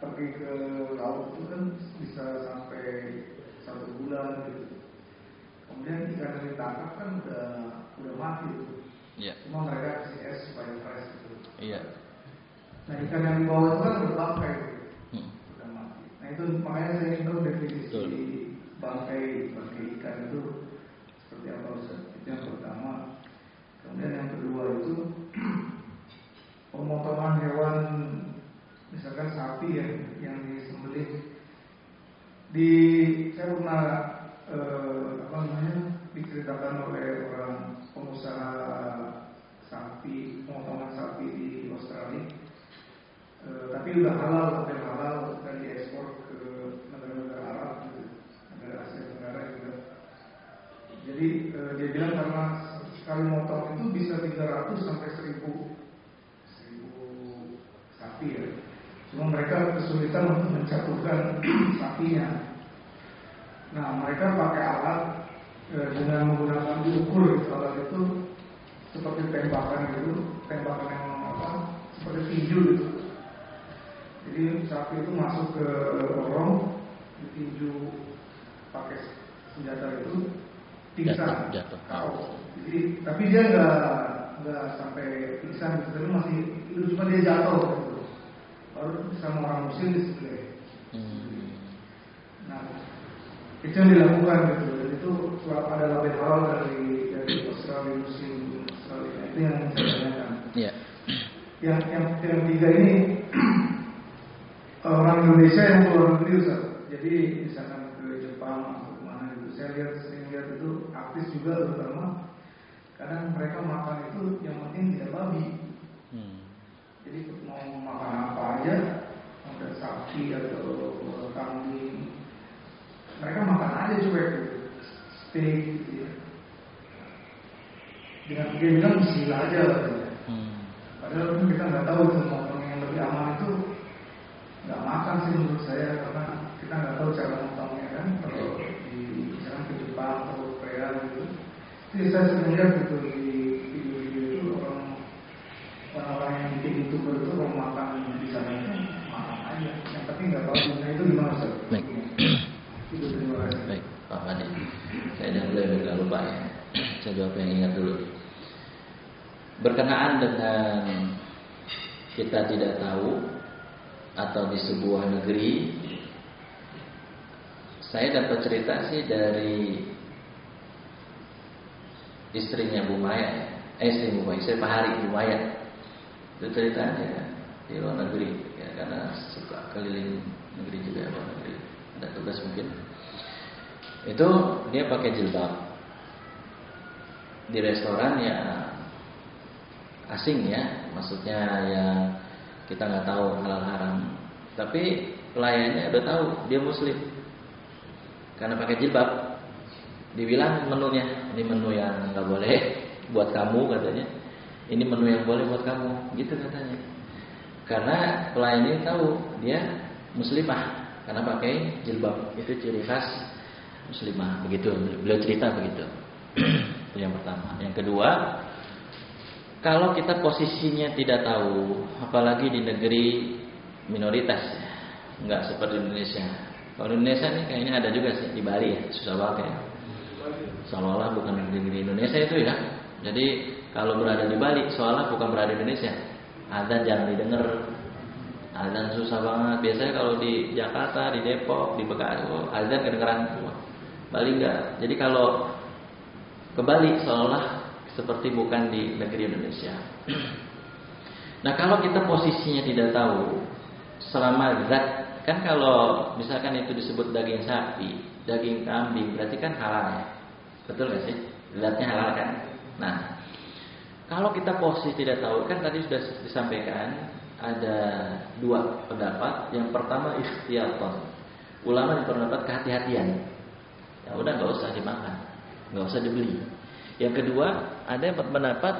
pergi ke laut itu kan bisa sampai 1 bulan gitu. Kemudian ikan yang ditangkap kan udah mati gitu. Iya. Cuma mereka kasih es supaya fresh gitu. Iya. Nah ikan yang di bawah itu kan berbangkai gitu. Udah mati. Nah itu makanya saya ingin tahu definisi bangkai ikan itu seperti apa Ustaz. Itu yang pertama. Kemudian yang kedua itu pemotongan hewan, misalkan sapi ya yang disembelih. Saya pernah diceritakan oleh orang pengusaha sapi, pemotongan sapi di Australia. Tapi udah halal dan diekspor ke negara-negara Arab, gitu, negara Asia Tenggara juga. Jadi dia bilang karena sekali motong itu bisa 300 sampai 1000 sapi ya. Cuma mereka kesulitan untuk mencaturkan sapinya. Nah mereka pakai alat dengan menggunakan diukur gitu. Alat itu seperti tembakan yang seperti tinju gitu. Jadi sapi itu masuk ke lorong, ditinju pakai senjata itu, pingsan, KO. Jadi tapi dia nggak sampai pingsan gitu, tapi masih hidup, cuma dia jatuh gitu. Baru sama orang muslim disembelih. Nah itu yang dilakukan gitu. Dan itu ada label halal dari Australia Muslim Australia. Itu yang saya tanyakan. Yeah. Yang ketiga ini orang Indonesia yang keluar negeri Ustaz. Jadi misalkan ke Jepang atau kemana gitu, saya sering lihat itu artis juga terutama. Kadang mereka makan itu yang penting tidak babi. Jadi mau makan apa aja, ada sapi atau kambing, mereka makan aja cuek, steak gitu ya. Dengan dia bilang bismillah aja gitu. Padahal kita nggak tahu itu motong yang lebih aman itu nggak makan sih menurut saya, karena kita nggak tahu cara motongnya kan. Kalau di misalkan ke Jepang atau Korea gitu, jadi saya sering lihat gitu di video-video itu orang-orang yang bikin YouTuber itu kalau makan di sana itu makan aja, yang penting nggak tahu. Nah itu gimana Ustaz? Baik. Itu terima kasih. Baik, Pak Adi. Saya jangan boleh lupa ya. Saya jawab yang ingat dulu. Berkenaan dengan kita tidak tahu atau di sebuah negeri, saya dapat cerita sih dari istrinya Bu Maya, istri Bu Maya, istri Pak Hari, Bu Maya. Itu ceritanya di luar negeri, ya, karena suka keliling negeri juga, luar negeri, ada tugas mungkin. Itu dia pakai jilbab di restoran ya asing ya, maksudnya yang kita nggak tahu halal haram, tapi pelayannya udah tahu dia muslim karena pakai jilbab. Dibilang menunya, ini menu yang nggak boleh buat kamu katanya, ini menu yang boleh buat kamu, gitu katanya. Karena pelayannya tahu dia muslimah karena pakai jilbab, itu ciri khas muslimah, begitu beliau cerita begitu. Itu yang pertama. Yang kedua, kalau kita posisinya tidak tahu, apalagi di negeri minoritas, ya, nggak seperti Indonesia. Kalau Indonesia nih kayaknya ada juga sih di Bali ya, susah banget ya. Seolah-olah bukan negeri Indonesia itu ya. Jadi kalau berada di Bali, seolah bukan berada di Indonesia. Azan jangan didengar, azan susah banget. Biasanya kalau di Jakarta, di Depok, di Bekasi, azan kedengeran semua. Bali enggak. Jadi kalau ke Bali seolah seperti bukan di negeri Indonesia. Nah kalau kita posisinya tidak tahu, selama zat kan kalau misalkan itu disebut daging sapi, daging kambing, berarti kan halal ya. Betul nggak sih? Lihatnya halal kan. Nah, kalau kita posisi tidak tahu, kan tadi sudah disampaikan ada dua pendapat. Yang pertama ikhtiyatan. Ulama berpendapat kehati-hatian. Ya udah nggak usah dimakan, nggak usah dibeli. Yang kedua ada yang berpendapat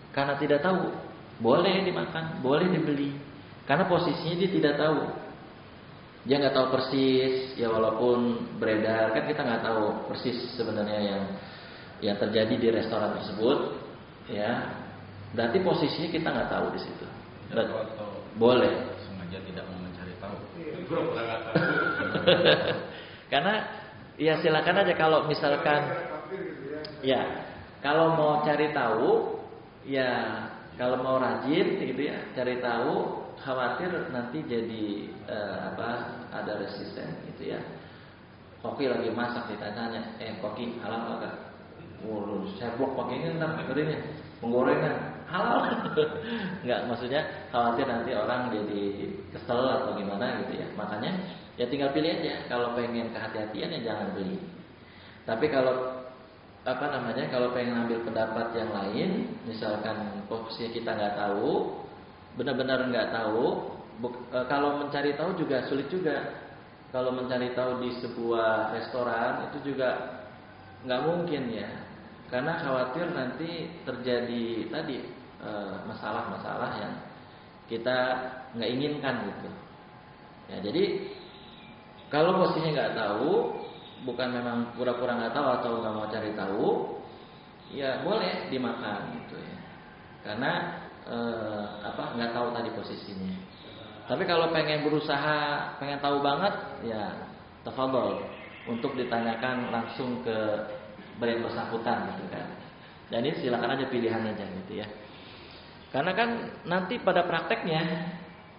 karena tidak tahu, boleh dimakan, boleh dibeli. Karena posisinya dia tidak tahu. Dia nggak tahu persis, ya walaupun beredar kan kita nggak tahu persis sebenarnya yang terjadi di restoran tersebut, ya. Berarti posisinya kita nggak tahu di situ. Boleh. Sengaja tidak mau mencari tahu. Karena ya silakan aja kalau misalkan, ya kalau mau cari tahu, ya kalau mau rajin gitu ya cari tahu. Khawatir nanti jadi ada resisten gitu ya. Koki lagi masak ditanya, koki halal enggak? Serblok pakai ini ntar ngerinnya penggorengan halal. Enggak, maksudnya khawatir nanti orang jadi kesel atau gimana gitu ya. Makanya ya tinggal pilih aja. Kalau pengen kehati-hatian ya jangan beli. Tapi kalau kalau pengen ambil pendapat yang lain, misalkan posisi kita nggak tahu, benar-benar nggak tahu, kalau mencari tahu juga sulit juga. Kalau mencari tahu di sebuah restoran itu juga nggak mungkin ya, karena khawatir nanti terjadi tadi masalah-masalah yang kita nggak inginkan gitu. Ya jadi kalau posisinya nggak tahu, bukan memang pura-pura nggak tahu atau nggak mau cari tahu, ya boleh dimakan gitu ya, karena nggak tahu tadi posisinya. Tapi kalau pengen berusaha, pengen tahu banget, ya tafadhol untuk ditanyakan langsung ke brand bersangkutan gitu kan. Dan ini silakan aja pilihan aja gitu ya. Karena kan nanti pada prakteknya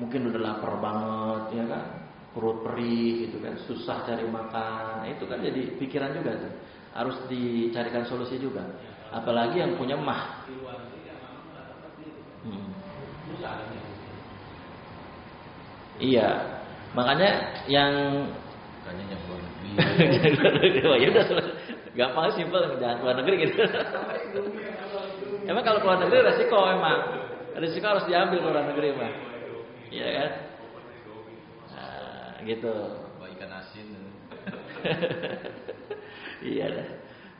mungkin udah lapar banget ya kan, perut perih gitu kan, susah cari makan. Nah, itu kan jadi pikiran juga tuh. Harus dicarikan solusi juga. Apalagi yang punya mah. Iya, makanya yang Makanya keluar ya negeri. udah gampang simpel, jangan keluar negeri gitu. Emang kalau keluar negeri resiko harus diambil keluar negeri mah. Iya kan? Nah, gitu. Ikan asin. Iya dah.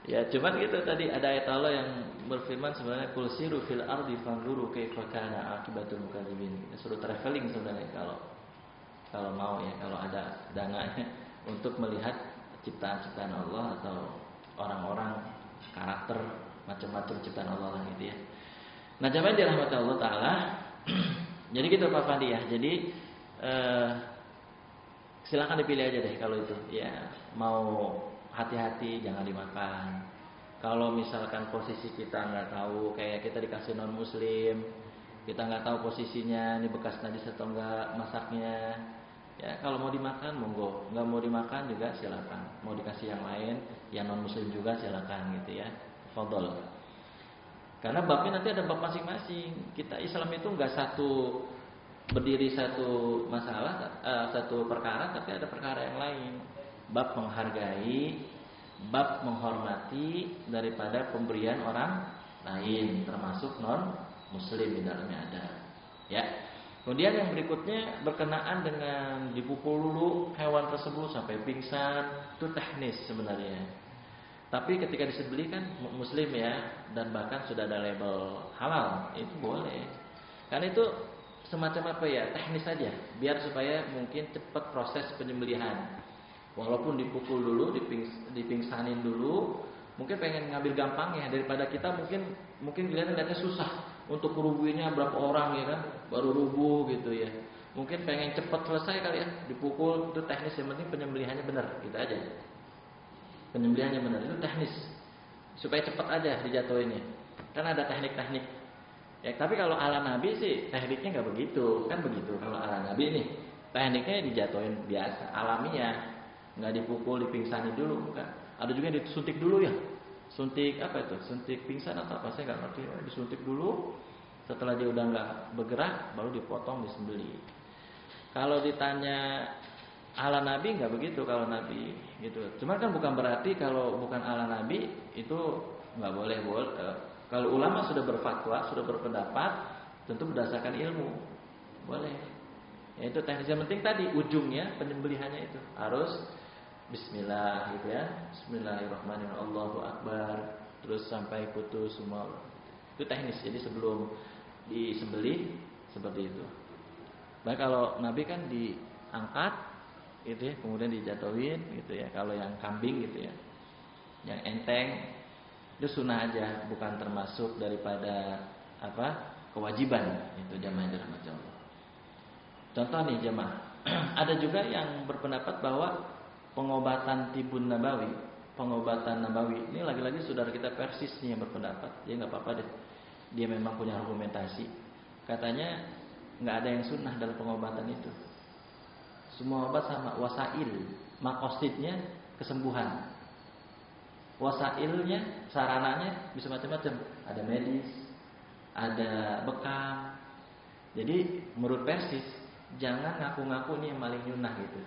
Ya cuman gitu tadi ada ayat Allah yang berfirman sebenarnya kul siru fil ardi fanzuru kaifa kana aqibatul mukadzibin. Suruh traveling sebenarnya kalau mau ya, kalau ada dananya untuk melihat ciptaan-ciptaan Allah atau orang-orang, karakter macam-macam ciptaan Allah lah gitu ya. Nah, jamaah dirahmati Allah taala. Jadi gitu Pak Fandi ya. Jadi silakan dipilih aja deh kalau itu. Ya, mau hati-hati jangan dimakan. Kalau misalkan posisi kita nggak tahu, kayak kita dikasih non muslim, kita nggak tahu posisinya, ini bekas najis atau enggak masaknya. Ya kalau mau dimakan monggo, nggak mau dimakan juga silakan. Mau dikasih yang lain, yang non muslim juga silakan gitu ya. Fadhol. Karena babnya nanti ada bab masing-masing. Kita Islam itu nggak berdiri satu masalah, satu perkara, tapi ada perkara yang lain. Bab menghargai, bab menghormati daripada pemberian orang lain, termasuk non muslim di dalamnya ada. Ya. Kemudian yang berikutnya berkenaan dengan dipukul dulu hewan tersebut sampai pingsan, itu teknis sebenarnya. Tapi ketika disembelih kan muslim ya, dan bahkan sudah ada label halal, itu boleh. Karena itu semacam apa ya, teknis saja, biar supaya mungkin cepat proses penyembelihan. Walaupun dipukul dulu, dipingsanin dulu, mungkin pengen ngambil gampang ya, daripada kita mungkin lihatnya susah untuk rubuhnya berapa orang ya kan, baru rubuh gitu ya. Mungkin pengen cepat selesai kali ya, dipukul itu teknis, yang penting penyembelihannya benar, gitu aja. Penyembelihannya benar itu teknis, supaya cepat aja dijatuhinnya. Kan ada teknik-teknik. Ya, tapi kalau ala Nabi sih tekniknya nggak begitu, kan begitu. Kalau ala Nabi nih tekniknya dijatuhin biasa, alamiah. Nggak dipukul, dipingsanin dulu, bukan. Ada juga yang disuntik dulu ya. Suntik apa itu? Suntik pingsan atau apa? Saya nggak ngerti. Disuntik dulu. Setelah dia udah nggak bergerak, baru dipotong, disembelih. Kalau ditanya ala Nabi nggak begitu kalau Nabi gitu. Cuman kan bukan berarti kalau bukan ala Nabi itu nggak boleh. Kalau ulama sudah berfatwa, sudah berpendapat, tentu berdasarkan ilmu, boleh. Ya itu teknis yang penting tadi ujungnya penyembelihannya itu harus Bismillah gitu ya. Bismillahirrahmanirrahim. Allahu Akbar. Terus sampai putus semua. Itu teknis. Jadi sebelum disembelih seperti itu. Baik kalau Nabi kan diangkat gitu ya, kemudian dijatuhin gitu ya. Kalau yang kambing gitu ya, yang enteng itu sunnah aja, bukan termasuk daripada kewajiban itu jamaah dirahmati Allah. Contoh nih jamaah, ada juga yang berpendapat bahwa pengobatan tibun nabawi, pengobatan nabawi ini lagi-lagi saudara kita Persis nih yang berpendapat, dia nggak apa-apa deh, dia memang punya argumentasi, katanya nggak ada yang sunnah dalam pengobatan itu, semua obat sama, wasail, makosidnya kesembuhan, wasailnya, sarananya bisa macam-macam, ada medis, ada bekam. Jadi menurut Persis jangan ngaku-ngaku nih yang paling nyunah gitu.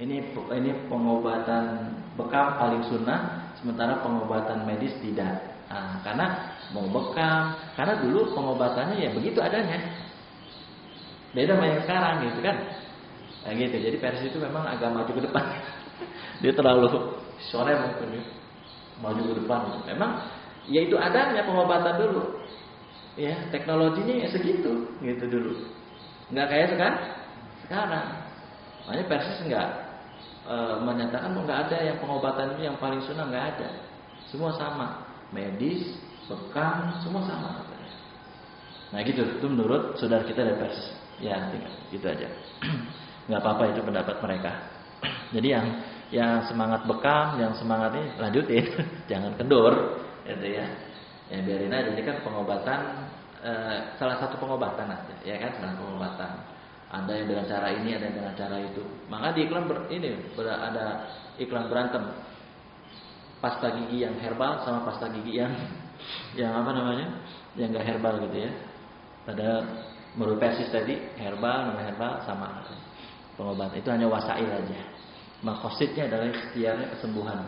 Ini pengobatan bekam paling sunnah, sementara pengobatan medis tidak. Nah, karena mau bekam, karena dulu pengobatannya ya begitu adanya. Beda sama yang sekarang gitu kan. Nah, gitu. Jadi Persis itu memang agak maju ke depan. Dia terlalu sore mungkin maju ke depan. Memang ya itu adanya pengobatan dulu. Ya, teknologinya ya segitu gitu dulu. Enggak kayak sekarang. Makanya Persis enggak menyatakan enggak ada yang pengobatan ini yang paling sunnah, enggak ada. Semua sama, medis, bekam, semua sama katanya. Nah gitu, itu menurut saudara kita dari Persis. Ya, tinggal gitu aja. Enggak apa-apa itu pendapat mereka. Jadi yang semangat bekam, yang semangat ini lanjutin, jangan kendor, gitu ya. Ya biarin aja, ini kan pengobatan, salah satu pengobatan aja, ya kan, salah pengobatan. Ada yang dengan cara ini, ada yang dengan cara itu. Maka di iklan ada iklan berantem, pasta gigi yang herbal sama pasta gigi yang apa namanya, yang nggak herbal gitu ya. Pada menurut Persis tadi herbal, non herbal sama pengobatan. Itu hanya wasail aja. Makosidnya adalah ikhtiarnya kesembuhan.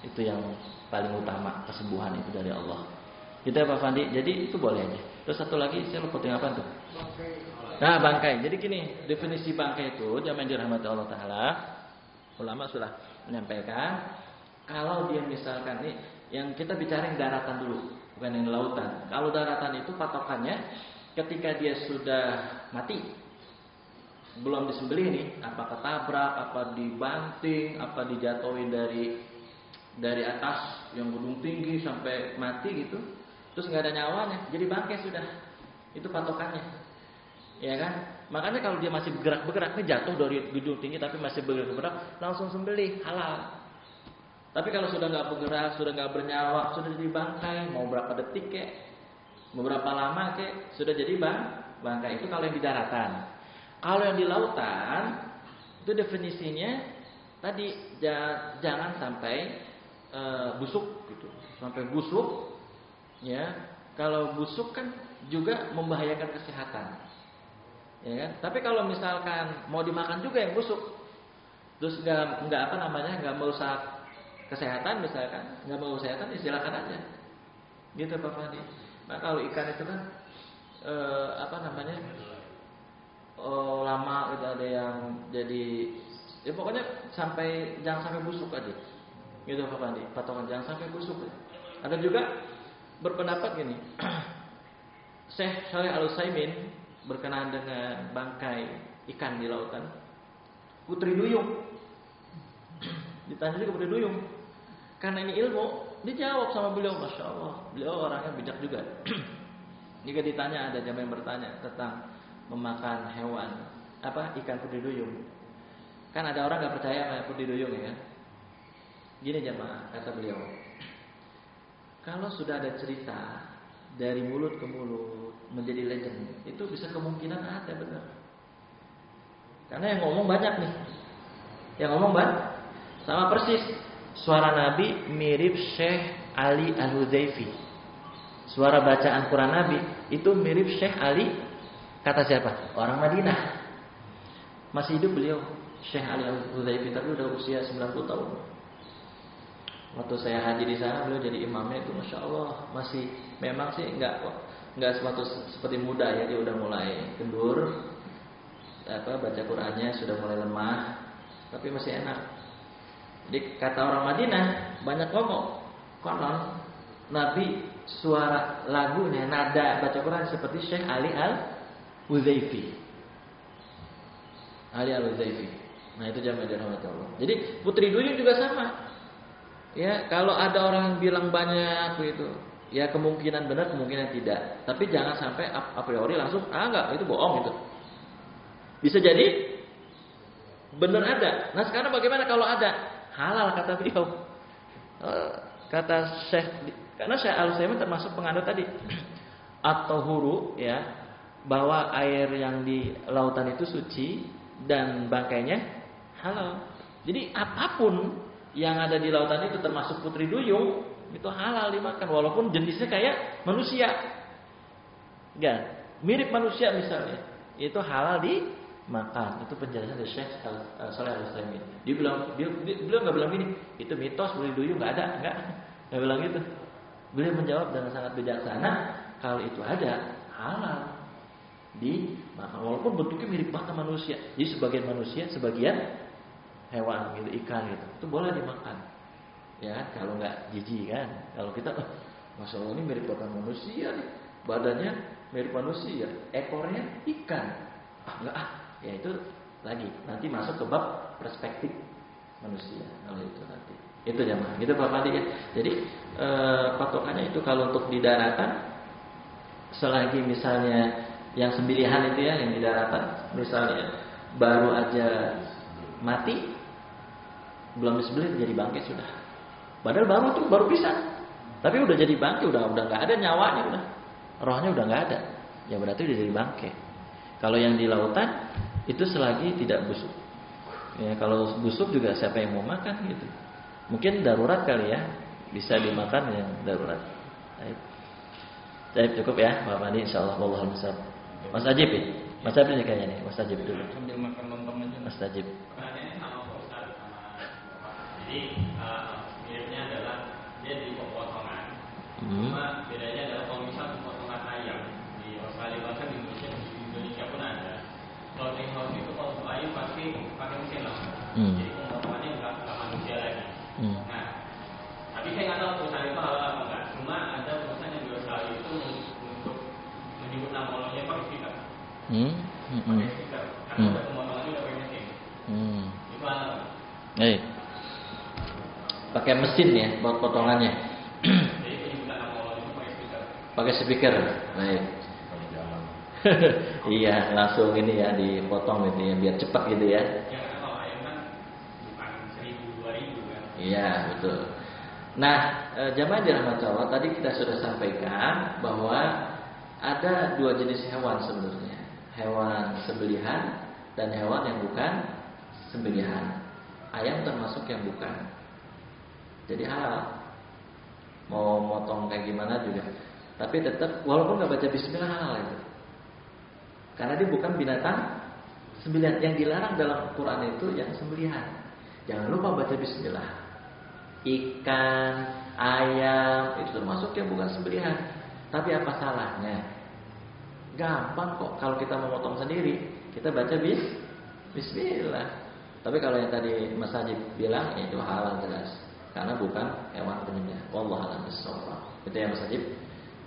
Itu yang paling utama, kesembuhan itu dari Allah. Gitu ya Pak Fandi. Jadi itu boleh aja. Terus satu lagi saya lupa apa tuh? Nah bangkai. Jadi gini, definisi bangkai itu jamaah yang dirahmati Allah Taala, ulama sudah menyampaikan. Kalau dia misalkan nih, yang kita bicara yang daratan dulu, bukan yang lautan. Kalau daratan itu patokannya ketika dia sudah mati, belum disembelih nih, apa ketabrak, apa dibanting, apa dijatuhin dari atas yang gedung tinggi sampai mati gitu, terus nggak ada nyawanya, jadi bangkai sudah, itu patokannya, ya kan? Makanya kalau dia masih bergerak nih, jatuh dari gedung tinggi tapi masih bergerak, langsung sembelih, halal. Tapi kalau sudah nggak bergerak, sudah nggak bernyawa, sudah jadi bangkai, mau berapa detik kek, mau berapa lama kek, sudah jadi bangkai. Itu kalau yang di daratan. Kalau yang di lautan, itu definisinya tadi jangan sampai busuk gitu, sampai busuk. Ya, kalau busuk kan juga membahayakan kesehatan, ya kan? Tapi kalau misalkan mau dimakan juga yang busuk, terus nggak merusak kesehatan misalkan, nggak mau kesehatan, silakan aja, gitu Pak Fadi. Nah kalau ikan itu kan lama gitu, ada yang jadi, ya pokoknya jangan sampai busuk aja, gitu Pak Fadi. Patokan jangan sampai busuk. Ada juga berpendapat gini, Syekh Shalih Al-Utsaimin berkenaan dengan bangkai ikan di lautan, putri duyung. Ditanya juga putri duyung, karena ini ilmu, dijawab sama beliau, masya Allah, beliau orangnya bijak juga. Jika ditanya, ada jamaah yang bertanya tentang memakan hewan, ikan putri duyung. Kan ada orang nggak percaya sama putri duyung ya kan? Gini jamaah, kata beliau, kalau sudah ada cerita dari mulut ke mulut menjadi legend, itu bisa kemungkinan ada benar. Karena yang ngomong banyak nih, yang ngomong banyak. Sama persis suara Nabi mirip Syekh Ali Al-Hudzaifi. Suara bacaan Quran Nabi itu mirip Syekh Ali. Kata siapa? Orang Madinah. Masih hidup beliau. Syekh Ali Al-Hudzaify, tapi udah usia 90 tahun. Waktu saya haji di sana, beliau jadi imamnya itu, masya Allah, masih memang sih nggak seperti muda ya, dia udah mulai kendur, baca Qur'annya sudah mulai lemah, tapi masih enak. Jadi kata orang Madinah banyak ngomong, konon Nabi suara lagunya, nada baca Quran seperti Syekh Ali Al-Hudzaify. Ali Al-Hudzaify. Nah itu jamaah dirahmati Allah. Jadi Putri Duyung juga sama. Ya, kalau ada orang yang bilang banyak gitu, ya kemungkinan benar, kemungkinan tidak. Tapi jangan sampai a priori langsung enggak, itu bohong gitu. Bisa jadi benar ada. Nah sekarang bagaimana kalau ada? Halal kata beliau. Kata Syekh, karena Syekh Al-Utsaimin termasuk penganut tadi atau huru ya, bahwa air yang di lautan itu suci dan bangkainya halal. Jadi apapun yang ada di lautan itu termasuk Putri Duyung itu halal dimakan walaupun jenisnya kayak manusia. Enggak, mirip manusia misalnya. Itu halal dimakan. Itu penjelasan dari Syekh Shalih Al-Utsaimin. Dia beliau enggak bilang gini, itu mitos Putri Duyung enggak ada, enggak bilang gitu. Beliau menjawab dengan sangat bijaksana, kalau itu ada halal dimakan walaupun bentuknya mirip banget manusia. Jadi sebagian manusia, sebagian hewan gitu, ikan gitu, itu boleh dimakan. Ya kan, kalau nggak jijik kan. Kalau kita, masya Allah ini mirip banget manusia nih, badannya mirip manusia, ekornya ikan. Enggak ya itu lagi nanti masuk ke bab perspektif manusia kalau itu nanti. Itu jamaah. Gitu Pak Padi ya. Jadi patokannya itu kalau untuk di daratan, selagi misalnya yang sembelihan itu ya, yang di daratan, misalnya baru aja mati, belum disembelih jadi bangkai sudah. Padahal baru bisa, tapi udah jadi bangkai, udah nggak ada nyawanya, udah rohnya udah nggak ada. Ya berarti udah jadi bangkai. Kalau yang di lautan itu selagi tidak busuk. Ya kalau busuk juga siapa yang mau makan gitu. Mungkin darurat kali ya, bisa dimakan yang darurat. Baik, cukup ya, Pak Mandi, insyaallah wallahul musta'an. Mas Ajib ya? Mas Ajib nih kayaknya nih, Mas Ajib dulu. Sambil makan lontong aja. Mas Ajib. Pertanyaannya sama Pak Ustaz sama Bapak. Jadi miripnya adalah dia di potongan. Cuma bedanya adalah kalau misal potongan ayam di Australia bahkan di Indonesia pun ada. Clothing house itu kalau ayam pasti pakai mesin lah. Jadi pemotongannya nggak manusia lagi. Nah, tapi saya nggak tahu perusahaan itu halal apa enggak. Cuma ada perusahaan yang di Australia itu untuk menyebut nama Allahnya pakai speaker. Pakai speaker. Karena udah pemotongannya udah pakai mesin. Itu halal. Pakai mesin ya buat potongannya. Jadi penyebutan nama Allah itu pakai speaker. Pakai speaker. Baik. Iya, langsung ini ya dipotong gitu ya biar cepat gitu ya. Ya karena kalau ayam kan bukan 1.000-2.000 kan. Iya, betul. Nah, jamaah dirahmati Allah, tadi kita sudah sampaikan bahwa ada dua jenis hewan sebenarnya. Hewan sembelihan dan hewan yang bukan sembelihan. Ayam termasuk yang bukan. Jadi halal. Mau motong kayak gimana juga. Tapi tetap walaupun nggak baca bismillah halal itu. Karena dia bukan binatang sembelihan. Yang dilarang dalam Quran itu yang sembelihan. Jangan lupa baca bismillah. Ikan, ayam itu termasuk yang bukan sembelihan. Tapi apa salahnya? Gampang kok kalau kita memotong sendiri, kita baca bismillah. Tapi kalau yang tadi Mas Ajib bilang itu halal jelas. Karena bukan hewan penyembelihan. Wallahu a'lam bishawab. Itu ya Mas Ajib.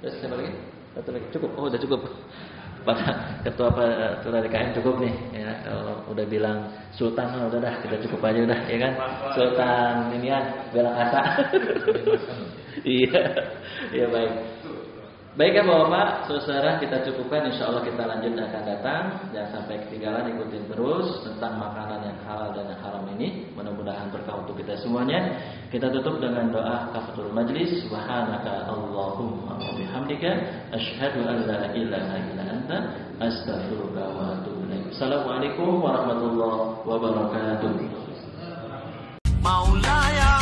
Terus siapa lagi? Satu lagi. Cukup. Oh, udah cukup. Pak Ketua Ketua DKM cukup nih ya. Kalau udah bilang Sultan, udah dah kita cukup aja udah ya kan. Sultan ini ya Bela Kasa. Iya. Iya baik. Baik ya Bapak, saudara kita cukupkan, insyaallah kita lanjut akan datang. Jangan sampai ketinggalan, ikutin terus tentang makanan yang halal dan yang haram ini. Mudah-mudahan berkah untuk kita semuanya. Kita tutup dengan doa kafaratul majlis. Subhanaka Allahumma wa bihamdika asyhadu an la ilaha illa anta astaghfiruka wa atubu ilaik. Assalamualaikum warahmatullahi wabarakatuh. Maulaya